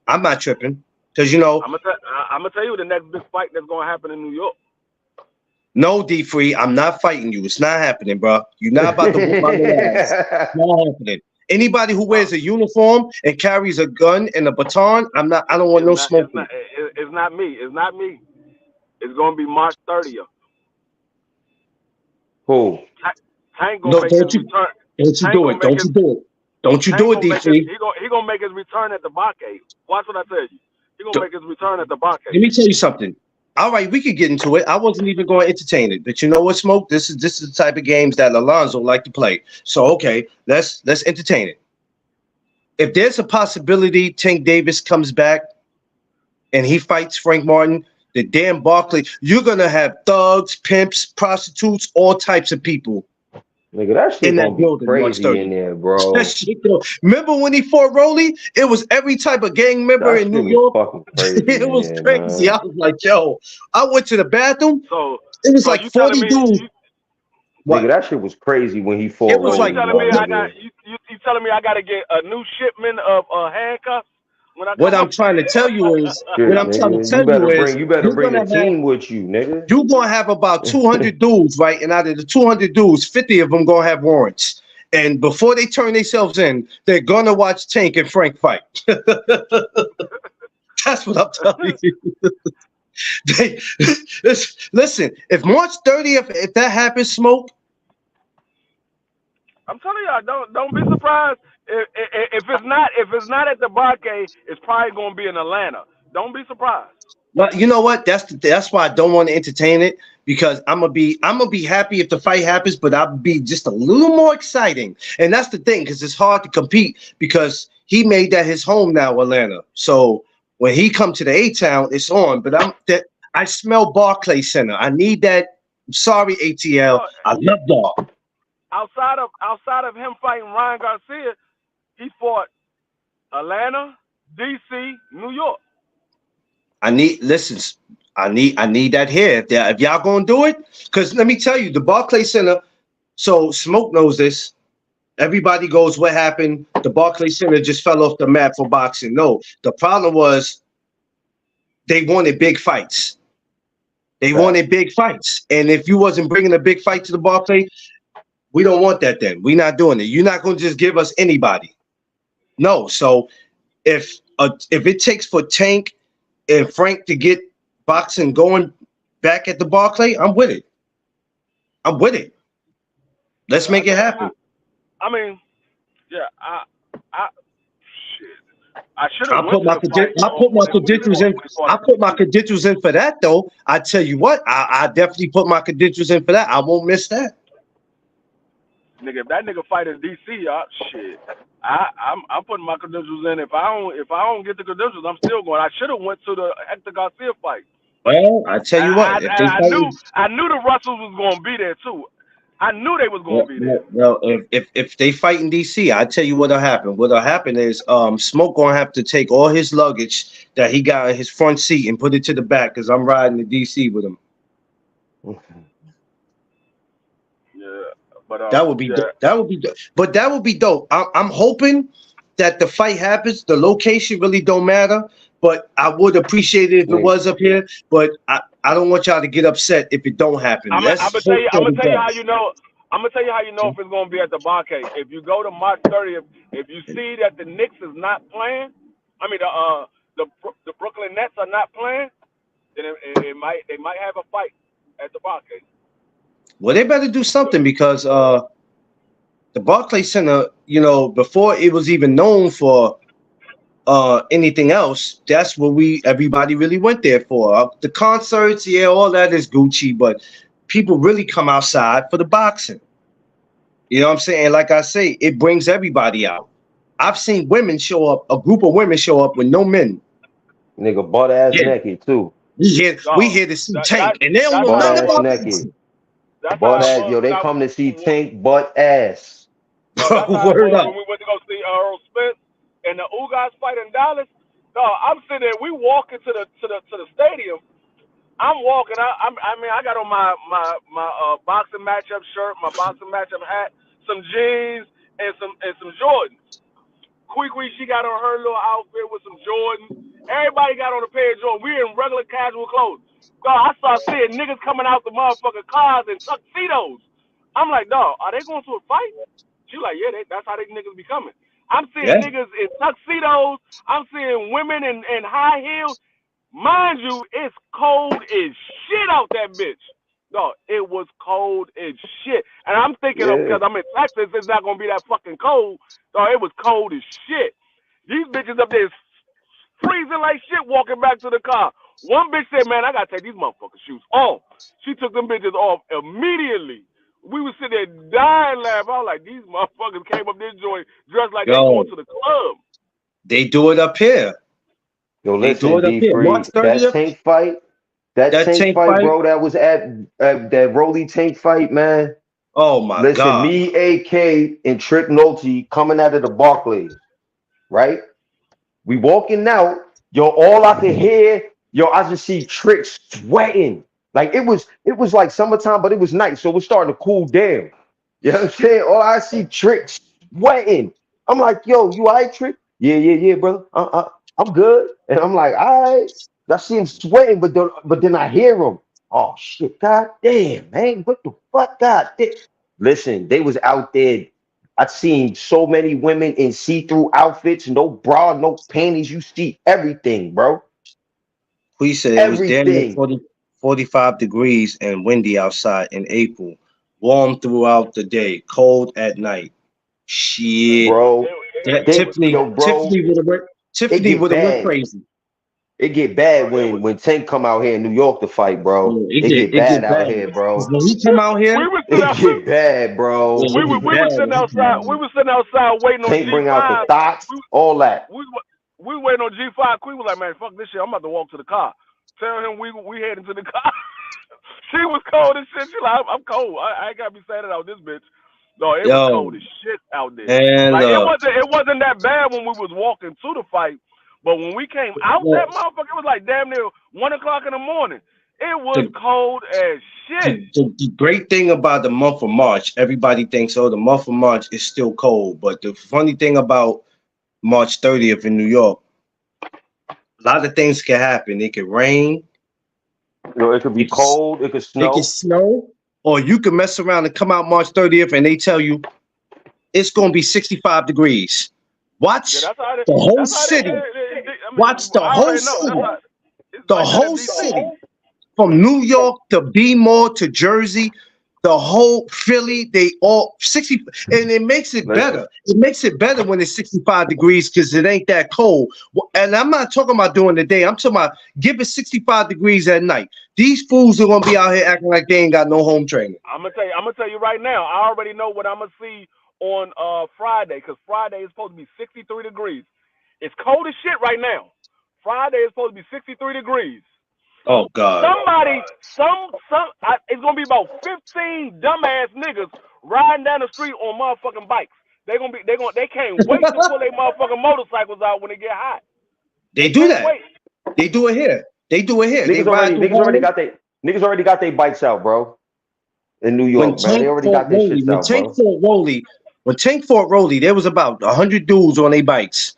I'm not tripping because I'm gonna tell you the next big fight that's gonna happen in New York. no, D Free, I'm not fighting you. It's not happening, bro. You're not about to whoop my little ass. It's not happening. Anybody who wears a uniform and carries a gun and a baton, I don't want no smoking. It's not me. It's not me. It's gonna be March 30th. Who? Tank gonna No, make his return. don't you Tank do gonna it. make Don't his you do it. Don't you Tank do it, gonna D make his Free. he gonna make his return at the Barcade. Watch what I tell you. He gonna Let make his return at the Barcade. me tell you something. All right, we could get into it. I wasn't even going to entertain it, but you know what, Smoke? This is the type of games that Alonzo like to play. So okay, let's entertain it. If there's a possibility Tank Davis comes back and he fights Frank Martin, the damn Barkley, you're gonna have thugs, pimps, prostitutes, all types of people Nigga, that in shit that gonna be building March crazy in 30th. there, That bro. shit, remember when he fought Rolly? It was every type of gang member That in New shit was York. fucking crazy It in was there, crazy. man. I was like, yo, I went to the bathroom. So It was so like you telling 40 me dudes. Nigga, What? that shit was crazy when he It fought was so you like Rolly, telling my me 40. I got nigga. you telling me I gotta get a new shipment of handcuffs when I What come I'm up trying to tell you is, what Shit, I'm trying to nigga. tell you is, You better you're bring gonna the have team with you, nigga. you're gonna have about 200 dudes, right? And out of the 200 dudes, 50 of them gonna have warrants. And before they turn themselves in, they're gonna watch Tank and Frank fight. That's what I'm telling you. They, listen, if March 30th, if that happens, Smoke, I'm telling y'all, don't be surprised if it's not at the Barcade, it's probably gonna be in Atlanta. Don't be surprised. but you know what? That's why I don't want to entertain it, because I'm gonna be happy if the fight happens, but I'll be just a little more exciting. And that's the thing, because it's hard to compete because he made that his home now, Atlanta. So when he come to the A Town, it's on. But I smell Barclay Center. I need that. I'm sorry, ATL. No, I love y'all. outside of him fighting Ryan Garcia, he fought Atlanta, DC, New York. Listen, I need that here. If y'all gonna do it, because let me tell you, the Barclay Center. So Smoke knows this. Everybody goes, what happened? The Barclay Center just fell off the map for boxing. No, the problem was they wanted big fights. They Right. wanted big fights, and if you wasn't bringing a big fight to the Barclay, we don't want that. Then we're not doing it. You're not gonna just give us anybody. No. So if it takes for Tank and Frank to get boxing going back at the Barclay, I'm with it. I'm with it. Let's make it happen. I mean, yeah, I shit. I should have I went put to my the fight credentials in. I put my credentials in for that though. I tell you what, I definitely put my credentials in for that. I won't miss that. Nigga, if that nigga fight in DC, shit. I'm putting my credentials in. If I don't get the credentials, I'm still going. I should have went to the Hector Garcia fight. Well, I tell you what, if they I fight, knew the Russells was gonna be there too. I knew they was gonna be there. well, if they fight in DC, I tell you what'll happen. What'll happen is Smoke gonna have to take all his luggage that he got in his front seat and put it to the back, because I'm riding to DC with him. Yeah, but That would be that would be but that would be dope. I'm hoping that the fight happens. The location really don't matter, but I would appreciate it if it was up here. But I don't want y'all to get upset if it don't happen. I'm Let's gonna hope tell that it you how does. you know. I'm gonna tell you how you know if it's gonna be at the Barcade. If you go to March 30th, if you see that the Knicks is not playing, I mean the Brooklyn Nets are not playing, then they might have a fight at the Barcade. Well, they better do something, because the Barclays Center, before it was even known for anything else, that's what everybody really went there for. The concerts, yeah, all that is Gucci, but people really come outside for the boxing. You know what I'm saying? Like I say, it brings everybody out. I've seen women show up, a group of women show up with no men. Nigga butt ass Yeah. naked too. We here to see Tank, and they don't know Butt nothing ass about naked. boxing. That's Butt how it ass. was Yo, when they come to see Tank butt ass. No, that's how it Word was up. when we went to go see Earl Spence and the Ugas fight in Dallas. No, I'm sitting there. We walking to the stadium. I'm walking. I mean, I got on my boxing matchup shirt, my boxing matchup hat, some jeans, and some Jordans. Queequee, she got on her little outfit with some Jordans. Everybody got on a pair of Jordans. We in regular casual clothes. God, I started seeing niggas coming out the motherfucking cars in tuxedos. I'm like, dog, are they going to a fight? She like, yeah, that's how they niggas be coming. I'm seeing Yeah. niggas in tuxedos. I'm seeing women in high heels. Mind you, it's cold as shit out that bitch. No, it was cold as shit. And I'm thinking because I'm in Texas, it's not gonna be that fucking cold. So it was cold as shit. These bitches up there freezing like shit walking back to the car. One bitch said, man, I gotta take these motherfucking shoes off. She took them bitches off immediately. We was sitting there dying laughing. I was like, these motherfuckers came up this joint dressed like they going to the club. They do it up here. Yo, They do listen, it up D here. March Free, that 30th, Tank fight, that Tank Tank fight, fight. bro, that was at that Rolly Tank fight, man. Oh my Listen, God. me, AK, and Trick Nolte coming out of the Barclays, right? We walking out, yo, all I could hear, yo, I just see Trick sweating. Like it was like summertime, but it was night, so it was starting to cool down. You know what I'm saying? All I see Trick sweating. I'm like, yo, you all right, Trick? Yeah, brother. I'm good. And I'm like, all right. I see him sweating, but then I hear him. Oh shit, god damn, man. What the fuck? God damn. Listen, they was out there. I've seen so many women in see-through outfits, no bra, no panties. You see everything, bro. We said it was damn near Everything, 45 degrees and windy outside in April. Warm throughout the day, cold at night. Shit. bro. That They, yo, bro, it Tiffany get would have went bad. crazy. It get bad Bro, it was when Tank come out here in New York to fight, bro. Yeah, It get it bad get out bad. here, 'Cause bro. when he come out here, we were sitting It out, get bad, yeah, bro. it get we bad were when sitting he come outside. out We here. were sitting outside waiting on Tank bring out the G5. thoughts, all that. We waiting on G5. Queen was like, man, fuck this shit. I'm about to walk to the car. Tell him we heading to the car. She was cold as shit. She like, I'm cold. I ain't gotta be standing out this bitch. No, it was Yo, cold as shit out there. and Like it wasn't that bad when we was walking to the fight, but when we came out that motherfucker, it was like damn near 1 o'clock in the morning. It was the, cold as shit. the great thing about the month of March, everybody thinks, oh, the month of March is still cold. But the funny thing about March 30th in New York, a lot of things can happen. It could rain, It could be it could, cold, it could it could snow. snow, or you could mess around and come out March 30th and they tell you it's going to be 65 degrees. Yeah, Watch that's how it. the whole That's how it. city. I mean, Watch the I whole already know. That's city. how it's The like that in whole DC. city. From New York to B-More to Jersey, the whole Philly, they all 60, and it makes it Listen, better. It makes it better when it's 65 degrees because it ain't that cold. And I'm not talking about during the day. I'm talking about give it 65 degrees at night. These fools are gonna be out here acting like they ain't got no home training. I'm gonna tell you right now. I already know what I'm gonna see on Friday because Friday is supposed to be 63 degrees. It's cold as shit right now. Friday is supposed to be 63 degrees. Oh God. Somebody, it's gonna be about 15 dumbass niggas riding down the street on motherfucking bikes. They can't wait to pull their motherfucking motorcycles out when it get hot. They They do can't that. wait. They do it here. They do it here. They ride through Harlem. niggas already got their bikes out, bro. In New When York, man. They already got their shits out, bro. When Tank fought Rolly, there was about 100 dudes on their bikes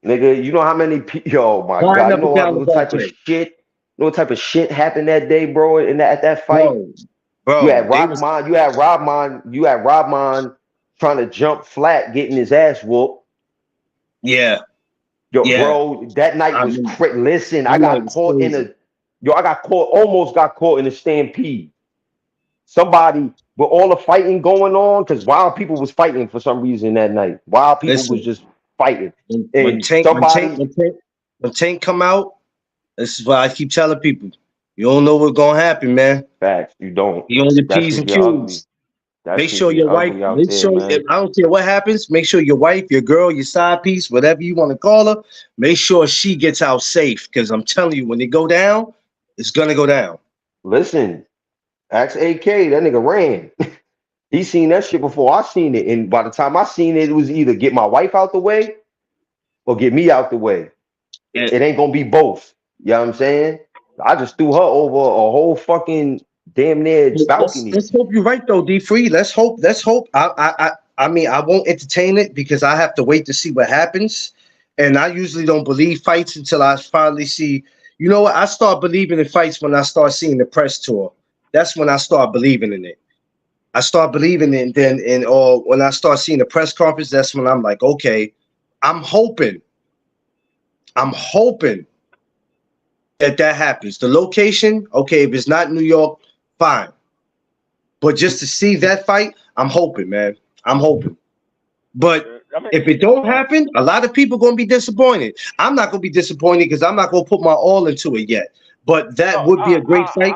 Nigga, you know how many yo, my riding God. You up know and down the what type of Barclay. shit, happened that day, bro, at that fight? Bro, bro, they was You had Rodman trying to jump flat, getting his ass whooped. yeah, Yo, yeah. bro, that night I was mean, listen, that night was crazy. I almost got caught in a stampede. Somebody with all the fighting going on, because wild people was fighting for some reason that night. Wild people was Listen, just fighting. when And somebody Tank come out, this is why I keep telling people, you don't know what's gonna happen, man. facts, you don't. He on the That P's shit and get ugly. Q's. That Make shit sure get your wife, ugly out there, if, man. I don't care what happens, make sure your wife, your girl, your side piece, whatever you want to call her, make sure she gets out safe. Because I'm telling you, when they go down, it's gonna go down. Listen, ask AK, that nigga ran. He seen that shit before I seen it. And by the time I seen it, it was either get my wife out the way or get me out the way. Yeah. It ain't gonna be both. You know what I'm saying? I just threw her over a whole fucking damn near balcony. Let's hope you're right though, D Free. Let's hope. Let's hope. I mean, I won't entertain it because I have to wait to see what happens. And I usually don't believe fights until I finally see. You know what? I start believing in fights when I start seeing the press tour. That's when I start believing in it. I start believing in then and or when I start seeing the press conference, that's when I'm like, okay, I'm hoping. I'm hoping that happens. The location, okay, if it's not New York, fine. But just to see that fight, I'm hoping, man. I'm hoping. But if it don't happen, a lot of people gonna be disappointed. I'm not gonna be disappointed because I'm not gonna put my all into it yet. But that would be a great fight.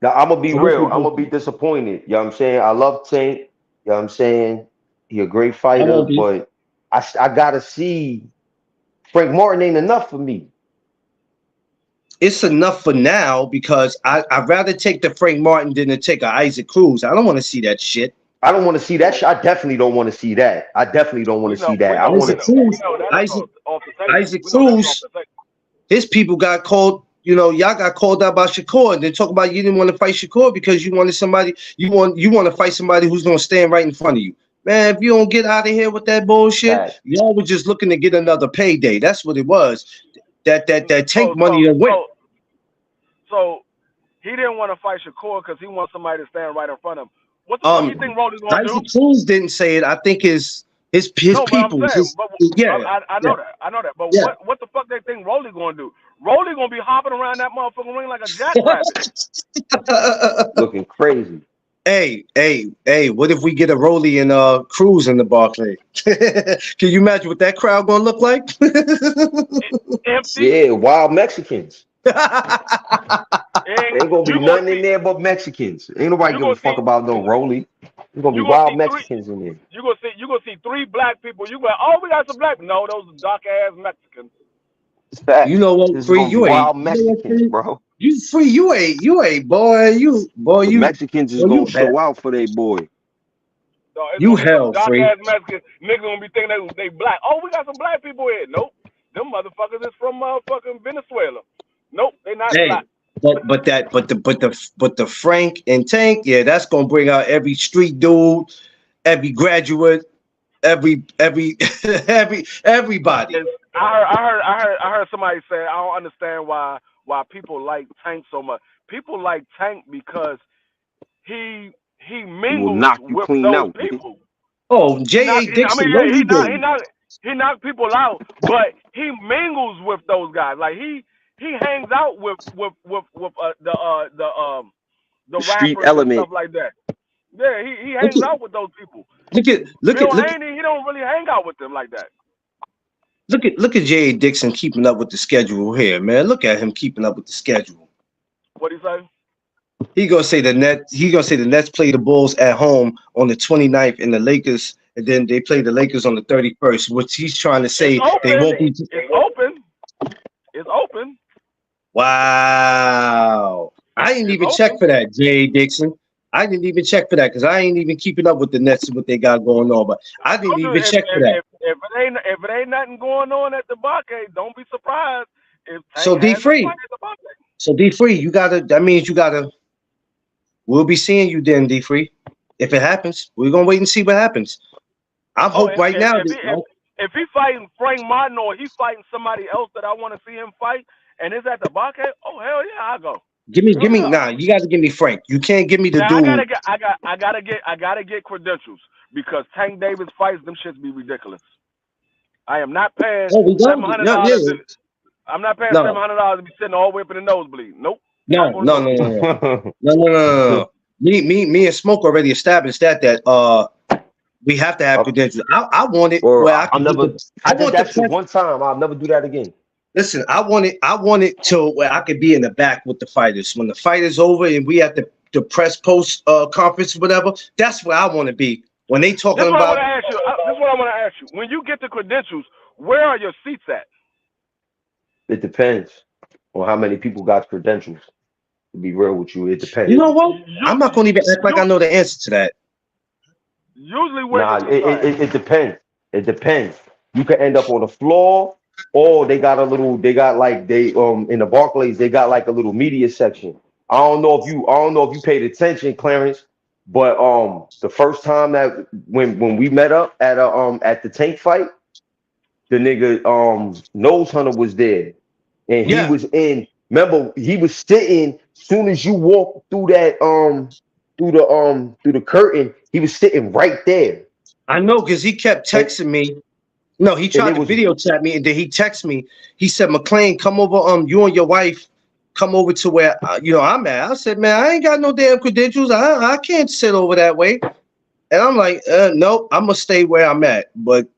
Now I'm gonna be real. I'm gonna be disappointed. You know what I'm saying? I love Tank. You know what I'm saying? He a great fighter, but I gotta see Frank Martin ain't enough for me. It's enough for now because I'd rather take the Frank Martin than to take a Isaac Cruz. I don't want to see that shit. I don't want to see that shit. I definitely don't want to see that. I definitely don't want to see that. I want to. Isaac Cruz, his people got called. You know, y'all got called out by Shakur, and they talk about you didn't want to fight Shakur because you wanted somebody. You want to fight somebody who's gonna stand right in front of you. Man, if you don't get out of here with that bullshit, Fact. y'all was just looking to get another payday. That's what it was. That tank So money so that went. so so he didn't want to fight Shakur because he wants somebody to stand right in front of him. What the fuck you think Rolly gonna do? Isaac Cruz didn't say it. I think his No, but I'm people. saying, but Yeah, I yeah, know that, I know that. But yeah. what the fuck they think Rolly gonna do? Rolly gonna be hopping around that motherfucking ring like a jackrabbit. Looking crazy. Hey! What if we get a Rolly and Cruz in the Barclay? Can you imagine what that crowd gonna look like? Empty. Yeah, wild Mexicans. And Ain't gonna be you gonna nothing in see there but Mexicans. Ain't nobody you give a gonna see fuck about no Rolly. There's gonna be you gonna wild see three Mexicans in there. you gonna see three black people. You go, oh, we got some black. No, those are dark ass Mexicans. It's You facts. know what, This is free? gonna be You ain't. wild You know what, Mexicans, free? bro. You free? You ain't, boy. The Mexicans is Boy, gonna you hell. show out for their boy. So it's You gonna be some hell, dark free. ass Mexicans. Niggas gonna be thinking they black. Oh, we got some black people here. Nope, them motherfuckers is from motherfucking Venezuela. Nope, they not Hey, black. but the Frank and Tank, yeah, that's gonna bring out every street dude, every graduate, every everybody. And I heard somebody say I don't understand why people like Tank so much. People like Tank because he He will mingles knock you with clean those out, nigga. people. Oh, He knock. J.A. I mean, Dixon, no, yeah, he didn't. he knock people out, but he mingles with those guys. Like he hangs out the The street rappers and element. stuff like that. Yeah, he Look hangs at out with those people. look at look Bill at look at Haney, he don't really hang out with them like that. look at J.A. Dixon keeping up with the schedule here, man. Look at him keeping up with the schedule. What do you say? He gonna say the Nets play the Bulls at home on the 29th and the Lakers, and then they play the Lakers on the 31st, which he's trying to It's say they open. won't be. It's open. It's open. Wow. I didn't It's even check open. for that, J.A. Dixon. I didn't even check for that because I ain't even keeping up with the Nets and what they got going on. But I I didn't told you even check for that. if it ain't nothing going on at the Barcade, don't be surprised if Tank So D has a fight free. at the Barcade. So D free, you gotta. That means you gotta. We'll be seeing you then, D free. If it happens, we're gonna wait and see what happens. I Oh, hope right now that if he fighting Frank Martin or he fighting somebody else that I want to see him fight, and it's at the Barcade, oh hell yeah, I go. give Hell me yeah. nah. You got to give me Frank. You can't give me the Now dude. I gotta get credentials because Tank Davis fights them shits be ridiculous. I am not paying Oh, we seven don't. hundred No, yeah. dollars. I'm not paying No, $700 to be sitting all the way up in the nosebleed. Nope, not no, gonna no, do no, it. no, no, no, no, no, no, no. Me and Smoke already established that we have to have Uh, credentials. I want it or where I I'll can get never. the. I I did want the that shit press. one time. I'll never do that again. Listen, I want it to where I could be in the back with the fighters when the fight is over and we at the press post conference, whatever. That's where I want to be when they This is talking what I want about. to ask you. This is what I want to ask you. When you get the credentials, where are your seats at? It depends on how many people got credentials. To be real with you, it You depends. know what? You I'm not going to even act like I know the answer to that. usually where your Nah, seats are at. it depends. It depends. You could end up on the floor, or they got a little. They got like they in the Barclays. They got like a little media section. I don't know if you paid attention, Clarence, but the first time that when we met up at the tank fight, the nigga Nose Hunter was there, and he Yeah, was in. Remember, he was sitting. Soon as you walk through that through the curtain, he was sitting right there. I know because he kept And texting me. No, he and it tried to was video chat me, and then he texted me. He said, "McLean, come over. You and your wife, come over to where I'm at." I said, "Man, I ain't got no damn credentials. I can't sit over that way." And I'm like, "Nope, I'm gonna stay where I'm at." But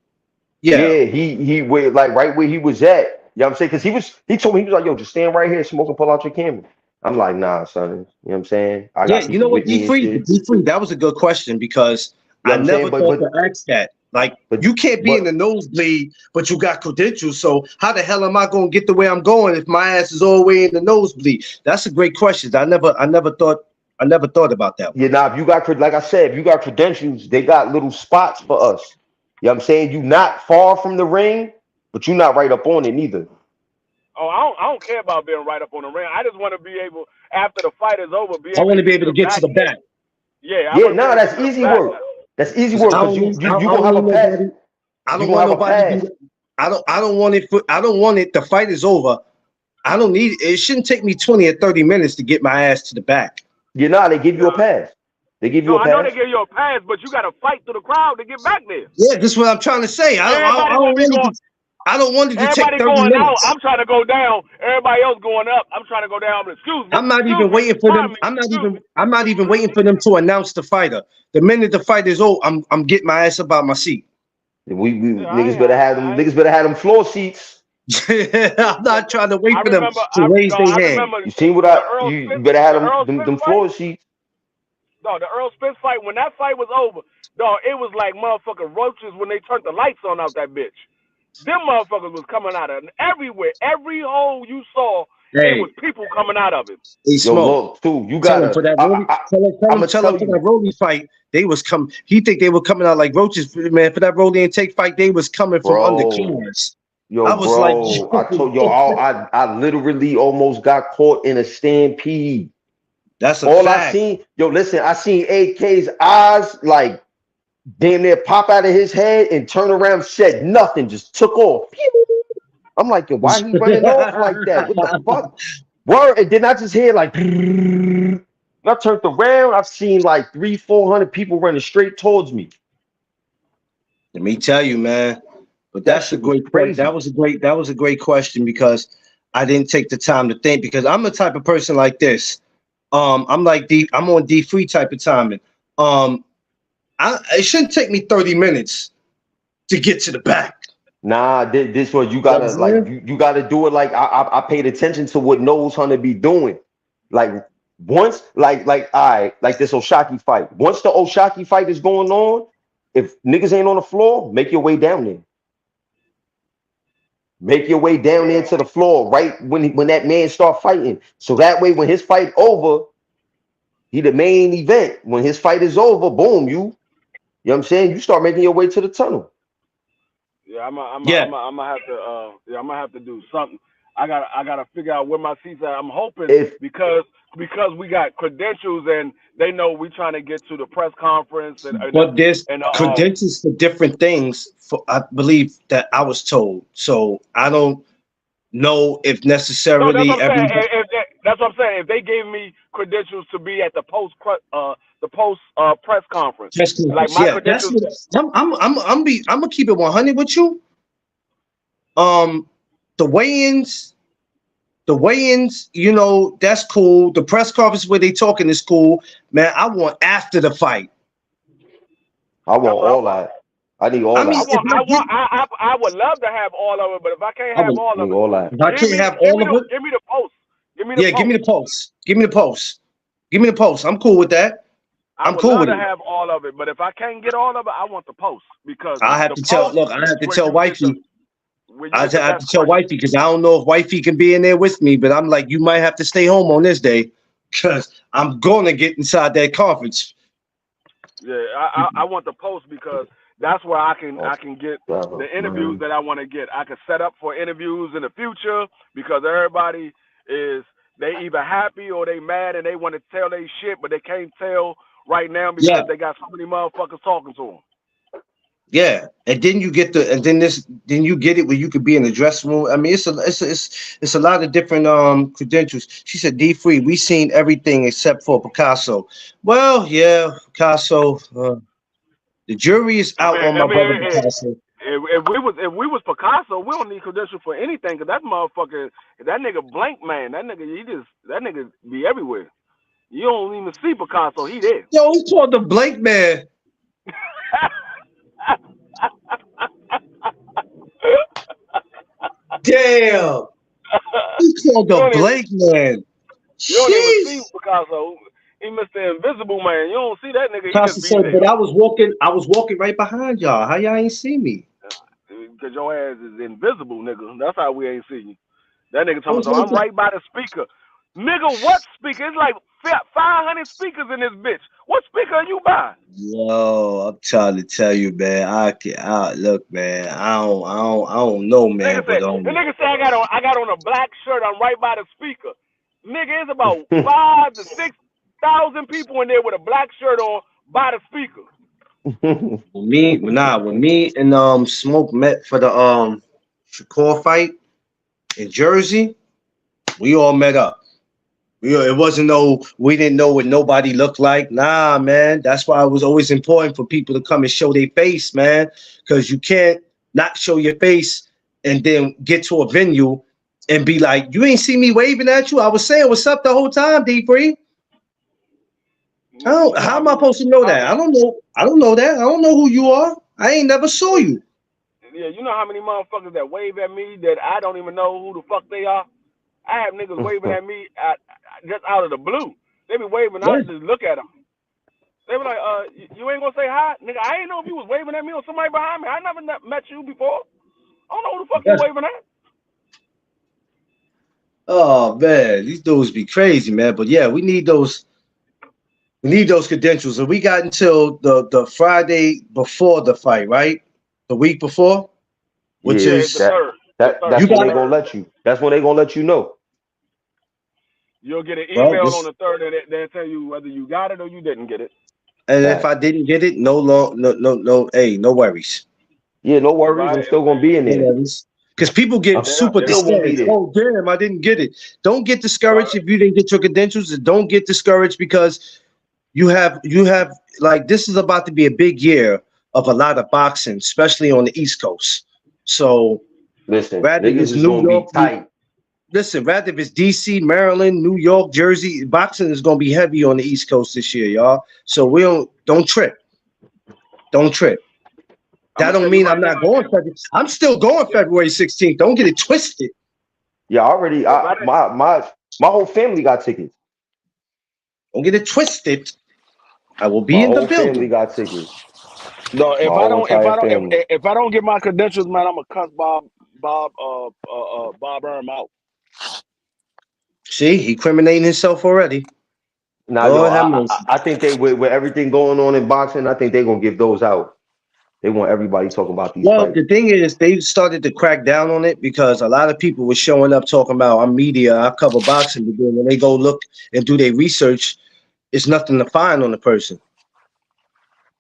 yeah, yeah, he went like right where he was at. You know what I'm saying? Because he told me, he was like, yo, just stand right here, smoke and pull out your camera. I'm like, nah, son. You know what I'm saying? I yeah. got You know people what, with D me and free, shit. D free. That was a good question because You know I what I'm never saying? thought to ask that. Like, But you can't be in but the nosebleed, but you got credentials. So how the hell am I gonna get the way I'm going if my ass is all the way in the nosebleed? That's a great question. I never thought about that you one. know, if you got like I said, if you got credentials, they got little spots for us. You know what I'm saying? You not far from the ring, but you not right up on it neither. Oh, I don't care about being right up on the ring. I just want to be able, after the fight is over, be I able want to to be get to able to the get to back. the back. Yeah, I Yeah, want to be nah, able to get that's to the easy back. work. That's easy 'Cause work because you I gonna don't have a need pass. nobody. I You don't gonna want have a nobody to pass. be. I don't want it. I don't want it. The fight is over. I don't need it. It shouldn't take me 20 or 30 minutes to get my ass to the back. You know they give you a Yeah. pass. They give you No, a I know pass. they give you a pass, but you got to fight through the crowd to get back there. Yeah, this is what I'm trying to say. I Everybody don't gonna be want it going. to. I don't want it to take Everybody 30 going out. minutes. I'm trying to go down. Everybody else going up. I'm trying to go down. Excuse me. I'm not Excuse even me. waiting for them. Pardon me. Excuse me. I'm not even waiting for them to announce the fighter. The minute the fight is over, I'm getting my ass up out my seat. We Yeah, niggas better have them. Niggas better have them floor seats. I'm not trying to wait I for them remember. to raise their I hand. remember You seen what the Earl you Spence. better have The Earl Spence them fight. floor seats. No, the Earl Spence fight. When that fight was over, dog, it was like motherfucking roaches when they turned the lights on out that bitch. Them motherfuckers was coming out of everywhere. Every hole you saw, it Hey, was people coming out of it. he Yo, smoke. look, too. You Tell him for gotta. that Rolly. I'm gonna Tell him tell for that you. Rolly fight. They was come. He think they were coming out like roaches, man. For that Rolly and take fight, they was coming from under Bro. cars. Yo, I was like, bro. I told yo, I literally almost got caught in a stampede. that's a All I fact. seen, yo, listen, I seen AK's eyes like damn near pop out of his head and turn around, said nothing, just took off. I'm like, yo, why he running off like that? What the fuck? Word, and then I just hear like, and I turned around, I've seen like 300-400 people running straight towards me. Let me tell you, man. But That that's a shit was great point. crazy. That was a great question because I didn't take the time to think because I'm the type of person like this. I'm like I'm on D free type of timing. It shouldn't take me 30 minutes to get to the back. Nah, this was you You know what I'm gotta like saying? you gotta do it like I paid attention to what Nose Hunter be doing. Like once like all right, like this Oshaki fight. Once the Oshaki fight is going on, if niggas ain't on the floor, make your way down there. Make your way down there to the floor right when that man start fighting. So that way when his fight over, he the main event. When his fight is over, boom, you know what I'm saying? You start making your way to the tunnel. Yeah, I'm Yeah. gonna have to I'm gonna have to do something. I gotta figure out where my seats are. I'm hoping If because we got credentials and they know we trying to get to the press conference But there's and credentials for different things. For I believe that I was told. So I don't know if no, that's what necessarily I'm saying. everybody That's what I'm saying. If they gave me credentials to be at the post press conference, press like conference. my Yeah, that's credentials. what I'm gonna keep it 100 with you. Um, the weigh-ins, you know, that's cool. The press conference where they talking is cool, man. I want after the fight. I want That's what I all want. that. I need all I mean, I that. if want, I get, I would love to have all of it, but if I can't I have would. all I need of it, all that. If I can't have all of it, give me the post. Give me the yeah, give post. me the post. Give me the post. Give me the post. I'm cool with that. I I'm would cool love with to it. have all of it, but if I can't get all of it, I want the post because I have the to tell. post Look, I have is to tell wifey. where you I get the have best to tell questions. wifey because I don't know if wifey can be in there with me. But I'm like, you might have to stay home on this day because I'm gonna get inside that conference. Yeah, I want the post because that's where I Oh, can get brother, the interviews man. that I want to get. I can set up for interviews in the future because everybody is they either happy or they mad and they want to tell they shit, but they can't tell right now Yeah, because they got so many motherfuckers talking to them. yeah. And then you get then you get it where you could be in the dressing room. I mean, it's a lot of different credentials. She said, D free, we seen everything except for Picasso. Well, yeah, Picasso. The jury is out on I my mean, brother Picasso. if we was Picasso, we don't need credentials for anything because that motherfucker, that nigga blank man, that nigga be everywhere. You don't even see Picasso, he there. Yo, he called the Blake man. Damn. He called you the don't even Blake man. you don't even see Jeez. Picasso. He Mr. Invisible Man. You don't see that nigga. He Picasso just be said, there. but I was walking right behind y'all. How y'all ain't see me? Cause your ass is invisible, nigga. That's how we ain't see you. That nigga I talking was about, right I'm there. right by the speaker. Nigga, what speaker? It's like 500 speakers in this bitch. What speaker are you by? Yo, I'm trying to tell you, man. Look, man. I don't know, man. But The nigga said I got on a black shirt. I'm right by the speaker. Nigga, it's about 5 to 6,000 people in there with a black shirt on by the speaker. When me and Smoke met for the Shakur fight in Jersey, we all met up. It wasn't we didn't know what nobody looked like. Nah, man. That's why it was always important for people to come and show their face, man. Because you can't not show your face and then get to a venue and be like, you ain't see me waving at you. I was saying what's up the whole time, D3. How am I supposed to know that? I don't know. I don't know that. I don't know who you are. I ain't never saw you. Yeah, you know how many motherfuckers that wave at me that I don't even know who the fuck they are? I have niggas waving at me just out of the blue. They be waving, I just look at them. They be like, you ain't gonna say hi? Nigga, I ain't know if you was waving at me or somebody behind me. I never met you before. I don't know who the fuck you waving at. Oh man, these dudes be crazy, man. But yeah, we need those credentials. And we got until the Friday before the fight, right? The week before? Which Yeah, is the third. that's when they gonna let you. That's when they gonna let you know. You'll get an Well, email on the third and they'll tell you whether you got it or you didn't get it. and if I didn't get it, no, hey, no worries. Yeah, no worries. Right. I'm still gonna be in No there. worries. Because people get super still gonna be discouraged. there. Oh, damn, I didn't get it. Don't get discouraged if you didn't get your credentials, and don't get discouraged because you have like this is about to be a big year of a lot of boxing, especially on the East Coast. So Listen, rather niggas it's is New gonna be York, tight. listen, rather if it's DC, Maryland, New York, Jersey, boxing is gonna be heavy on the East Coast this year, y'all. So we don't trip. Don't trip. That don't mean I'm not going February. I'm still going February 16th. Don't get it twisted. Yeah, my whole family got tickets. Don't get it twisted. I will My be in the whole family building. got tickets. No, My whole entire family. if I don't get my credentials, man, I'm gonna cuss Bob Earm out. See, he incriminating himself already. Now, yo, I think they with everything going on in boxing, I think they're gonna give those out. They want everybody talking about these Well, fights. the thing is, they started to crack down on it because a lot of people were showing up talking about I'm media, I cover boxing, but then when they go look and do their research, it's nothing to find on the person.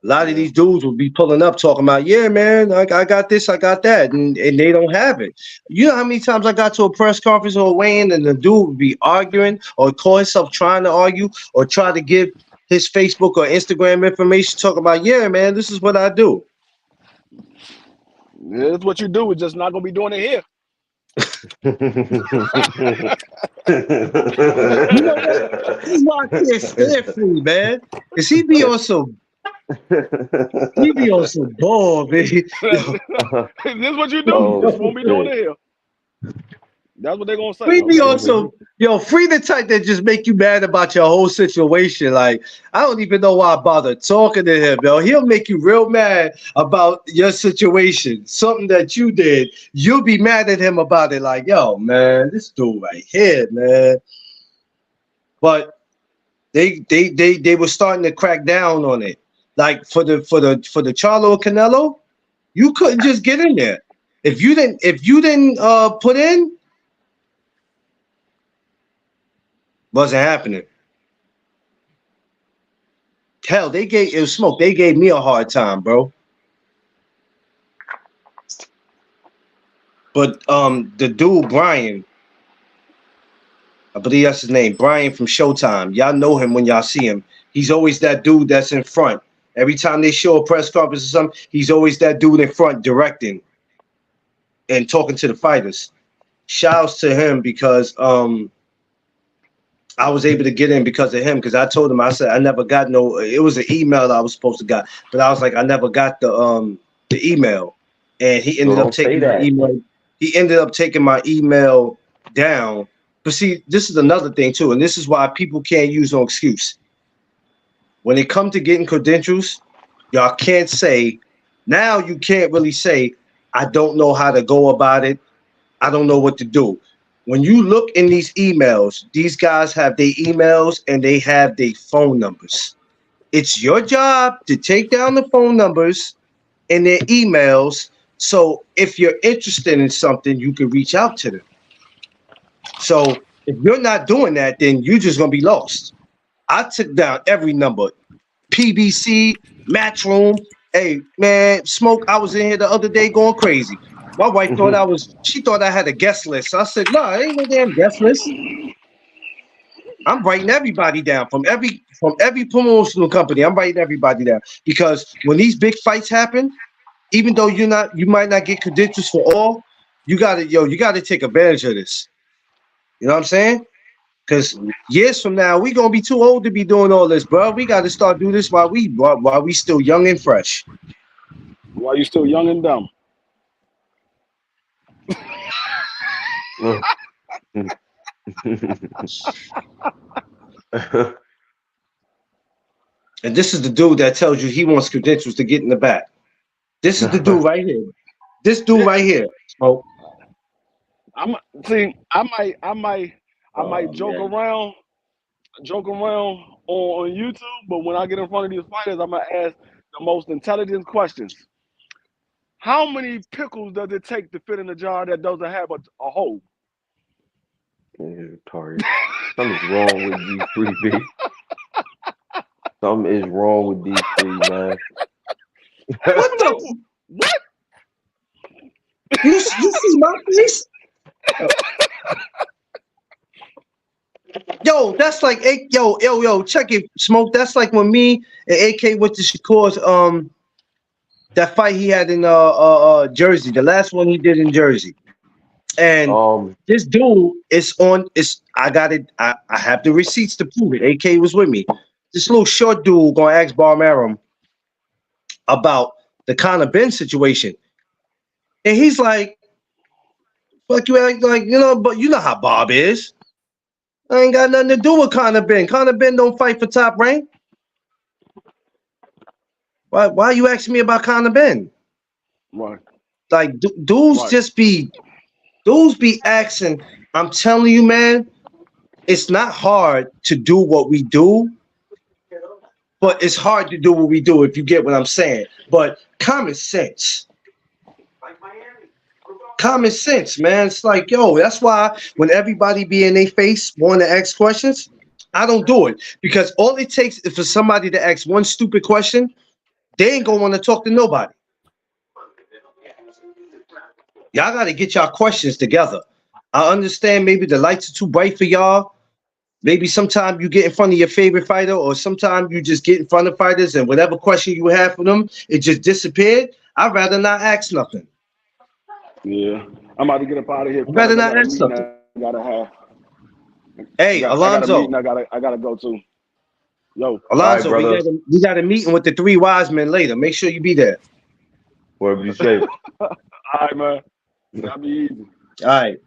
A lot of these dudes will be pulling up talking about, yeah, man, I got this, I got that, and they don't have it. You know how many times I got to a press conference or a weigh-in and the dude would be arguing or call himself trying to argue or try to give his Facebook or Instagram information, talking about, yeah, man, this is what I do. It's what you do. We're just not gonna be doing it here. You know what? This is why I can't stand Free, man. Cause he be on some ball, man. This is what you do. Just won't be doing it here. That's what they're gonna say. Free be also, Free the type that just make you mad about your whole situation. Like, I don't even know why I bother talking to him, yo. He'll make you real mad about your situation, something that you did. You'll be mad at him about it, like, yo, man, this dude right here, man. But they were starting to crack down on it. Like for the Charlo Canelo, you couldn't just get in there. If you didn't put in, wasn't happening. Hell, they gave me a hard time, bro. But the dude Brian, I believe that's his name, Brian from Showtime. Y'all know him when y'all see him. He's always that dude that's in front. Every time they show a press conference or something, he's always that dude in front directing and talking to the fighters. Shouts to him because I was able to get in because of him. Because I told him, I said I never got no. It was an email that I was supposed to got, but I was like I never got the email, and he ended up taking my email. He ended up taking my email down. But see, this is another thing too, and this is why people can't use no excuse. When it comes to getting credentials, y'all can't say. Now you can't really say I don't know how to go about it. I don't know what to do. When you look in these emails, these guys have their emails and they have their phone numbers. It's your job to take down the phone numbers and their emails. So if you're interested in something, you can reach out to them. So if you're not doing that, then you're just going to be lost. I took down every number, PBC, Matchroom, Hey, man, Smoke, I was in here the other day going crazy. My wife thought she thought I had a guest list. So I said, no, it ain't no damn guest list. I'm writing everybody down from every promotional company. I'm writing everybody down because when these big fights happen, even though you might not get credentials for all, you gotta take advantage of this. You know what I'm saying? Because years from now, we gonna be too old to be doing all this, bro. We gotta start doing this while we still young and fresh. While you still young and dumb. And this is the dude that tells you he wants credentials to get in the back. This is the dude right here. This dude right here. Oh, I might joke around on YouTube, but when I get in front of these fighters, I'm gonna ask the most intelligent questions. How many pickles does it take to fit in a jar that doesn't have a hole? Retarded. Something's wrong with these three, B. Something is wrong with these three, man. what the? What? You see my face? Yo, that's like, yo, check it, Smoke. That's like when me and AK went to Shakur's that fight he had in Jersey, the last one he did in Jersey. And this dude I got it. I have the receipts to prove it. AK was with me. This little short dude gonna ask Barmarum about the Conor Ben situation. And he's like, fuck you act like, but you know how Bob is. I ain't got nothing to do with Conor Ben. Conor Ben don't fight for top rank. Why are you asking me about Conor Ben? Right. Like dudes right. Dudes be asking. I'm telling you, man, it's not hard to do what we do, but it's hard to do what we do if you get what I'm saying. But common sense. Common sense, man. It's like, yo, that's why when everybody be in their face wanting to ask questions, I don't do it. Because all it takes is for somebody to ask one stupid question, they ain't gonna want to talk to nobody. Y'all gotta get y'all questions together. I understand maybe the lights are too bright for y'all. Maybe sometimes you get in front of your favorite fighter, or sometimes you just get in front of fighters and whatever question you have for them, it just disappeared. I'd rather not ask nothing. Yeah. I'm about to get up out of here. I'd rather not ask something. I gotta have. Hey, Alonzo. I gotta go to. Yo. Alonzo, right, we got a meeting with the three wise men later. Make sure you be there. Whatever you say. All right, man. That'll be easy. All right.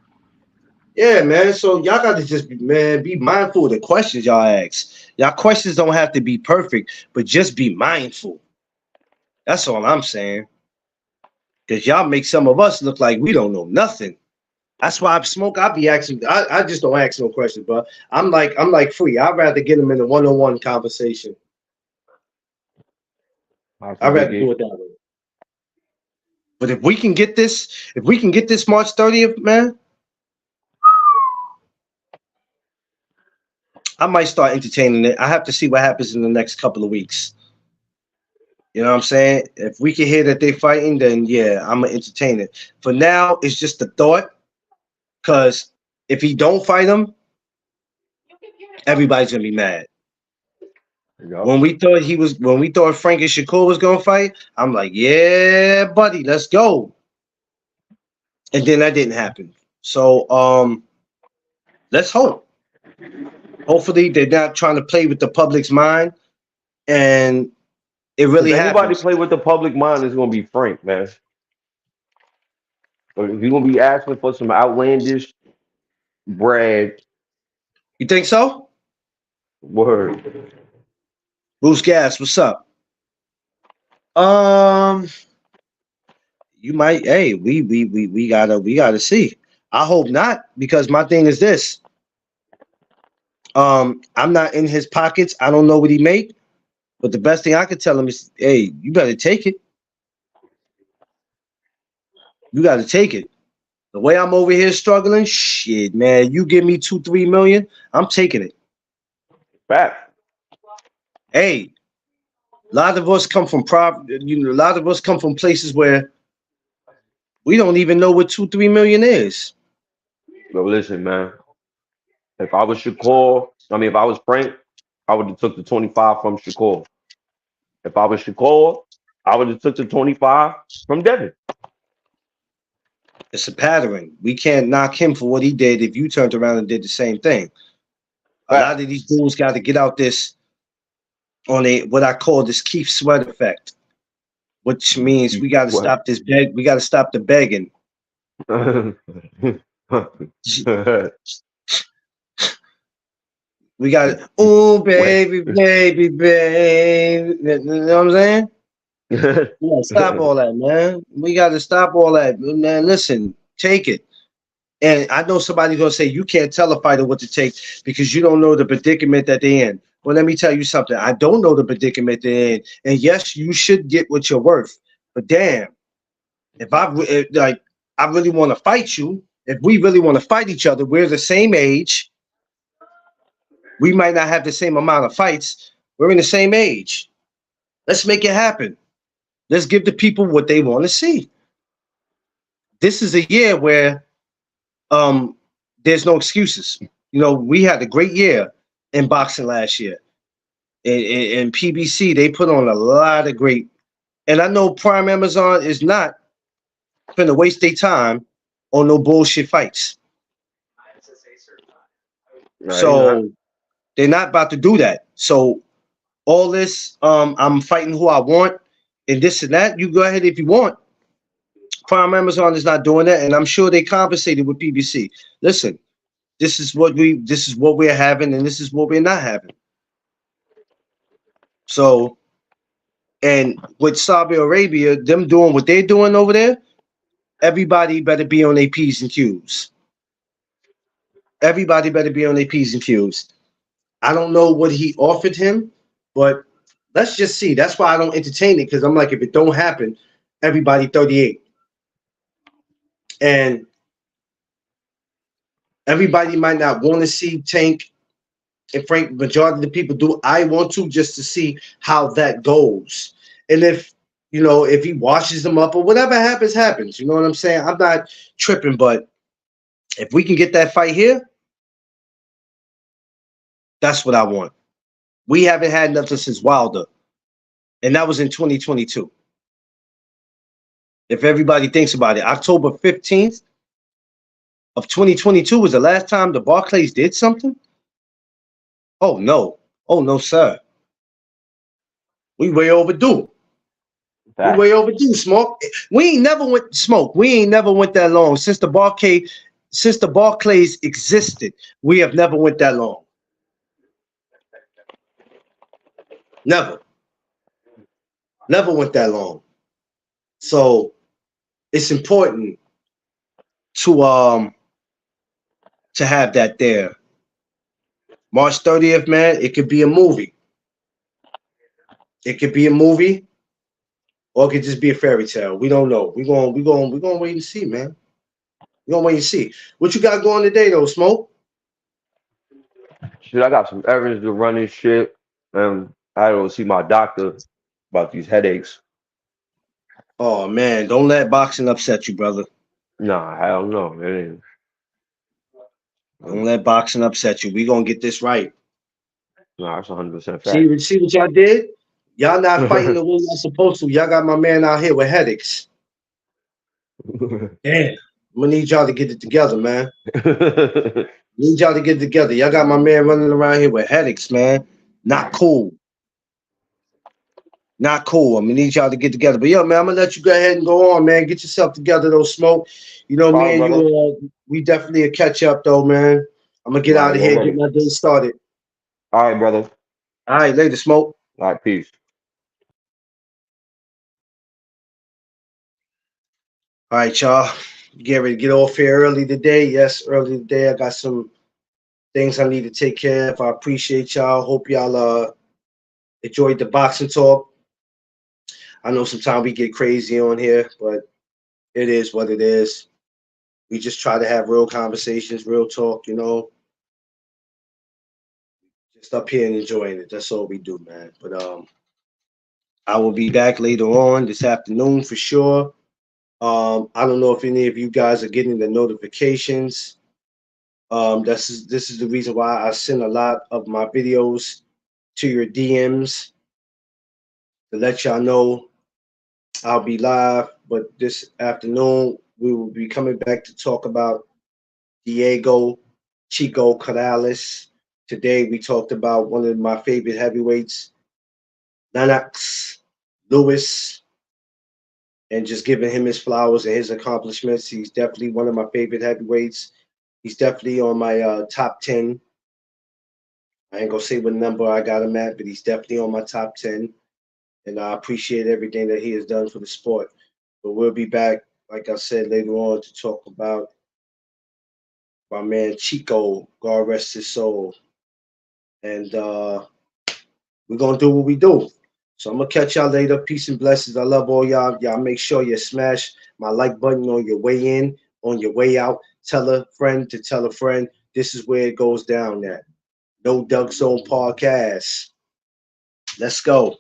Yeah, man. So y'all got to just be mindful of the questions y'all ask. Y'all questions don't have to be perfect, but just be mindful. That's all I'm saying. Because y'all make some of us look like we don't know nothing. That's why I be asking. I just don't ask no questions, but I'm like free. I'd rather get them in a one-on-one conversation. I'd rather do it that way. But if we can get this March 30th, man, I might start entertaining it. I have to see what happens in the next couple of weeks. You know what I'm saying? If we can hear that they're fighting, then yeah, I'm gonna entertain it. For now, it's just a thought. Cause if he don't fight him, everybody's gonna be mad. When we thought Frank and Shakur was gonna fight, I'm like, yeah, buddy, let's go. And then that didn't happen. So let's hope. Hopefully they're not trying to play with the public's mind, and it really happens. If anybody play with the public mind, it's gonna be Frank, man. But if you're gonna be asking for some outlandish bread, you think so? Word. Bruce Gas, what's up? You might. Hey, we gotta see. I hope not, because my thing is this. I'm not in his pockets. I don't know what he make, but the best thing I could tell him is, hey, you better take it. You got to take it. The way I'm over here struggling, shit, man. You give me 2-3 million, I'm taking it. Back. Hey, A lot of us come from a lot of us come from places where we don't even know what 2-3 million is. But listen, man. If I was Shakur, I mean, if I was Frank, I would have took the 25 from Shakur. If I was Shakur, I would have took the 25 from Devin. It's a pattern. We can't knock him for what he did if you turned around and did the same thing. A lot Fact. of these dudes got to get out this on a what I call this Keith Sweat effect, which means Keep we got to sweat. stop this beg. We got to stop the begging. We got oh Wait. baby, baby, baby. You know what I'm saying? We gotta stop all that, man. We got to stop all that, man. Listen, take it. And I know somebody's gonna say you can't tell a fighter what to take because you don't know the predicament that they're in. Well, let me tell you something. I don't know the predicament they're in, and yes, you should get what you're worth. But damn, like I really want to fight you. If we really want to fight each other, we're the same age. We might not have the same amount of fights. We're in the same age. Let's make it happen. Let's give the people what they want to see. This is a year where there's no excuses. You know, we had a great year in boxing last year. In PBC, they put on a lot of great. And I know Prime Amazon is not going to waste their time on no bullshit fights. No, he not. So they're not about to do that. So all this, I'm fighting who I want, and this and that. You go ahead if you want. Prime Amazon is not doing that, and I'm sure they compensated with PBC. Listen, this is what we're having, and this is what we're not having. So, and with Saudi Arabia, them doing what they're doing over there, everybody better be on their P's and Q's. Everybody better be on their P's and Q's. I don't know what he offered him, but let's just see. That's why I don't entertain it because I'm like, if it don't happen, everybody 38. And everybody might not want to see Tank and Frank. Majority of the people do. I want to just to see how that goes. And if if he washes them up or whatever happens, happens. You know what I'm saying? I'm not tripping, but if we can get that fight here, that's what I want. We haven't had nothing since Wilder, and that was in 2022. If everybody thinks about it, October 15th of 2022 was the last time the Barclays did something. Oh no, sir. We way overdue. We Fact. way overdue, smoke. We ain't never went smoke. We ain't never went that long since the Barclays existed. We have never went that long. Never, never went that long. So it's important to have that there. March 30th, man. It could be a movie. It could be a movie, or it could just be a fairy tale. We don't know. We're gonna wait and see, man. We're gonna wait and see. What you got going today though, Smoke? Shit, I got some errands to run and shit. And I had to go see my doctor about these headaches. Oh man, don't let boxing upset you, brother. Nah, hell no. It ain't. Don't let boxing upset you. We gonna get this right. Nah, that's 100% fact. See what y'all did? Y'all not fighting the way y'all supposed to. Y'all got my man out here with headaches. Damn. I'm gonna need y'all to get it together, man. Need y'all to get it together. Y'all got my man running around here with headaches, man. Not cool. Not cool. I'm gonna need y'all to get together. But yo, man, I'm gonna let you go ahead and go on, man. Get yourself together, though, Smoke. You know, me Problem, and brother. you, we definitely a catch up, though, man. I'm gonna get Nah, out of you here, get already. my day started. All right, brother. All right, later, Smoke. All right, peace. All right, y'all. Get ready to get off here early today. Yes, early today. I got some things I need to take care of. I appreciate y'all. Hope y'all enjoyed the boxing talk. I know sometimes we get crazy on here, but it is what it is. We just try to have real conversations, real talk, just up here and enjoying it. That's all we do, man. But I will be back later on this afternoon for sure. I don't know if any of you guys are getting the notifications. This is the reason why I send a lot of my videos to your DMs to let y'all know I'll be live. But this afternoon we will be coming back to talk about Diego Chico Corrales. Today we talked about one of my favorite heavyweights, Lennox Lewis, and just giving him his flowers and his accomplishments. He's definitely one of my favorite heavyweights. He's definitely on my top 10. I ain't gonna say what number I got him at, but he's definitely on my top 10. And I appreciate everything that he has done for the sport. But we'll be back, like I said, later on to talk about my man Chico, God rest his soul. And we're gonna do what we do. So I'm gonna catch y'all later. Peace and blessings. I love all y'all. Y'all make sure you smash my like button on your way in, on your way out. Tell a friend to tell a friend. This is where it goes down at. No Doug Zone Podcast. Let's go.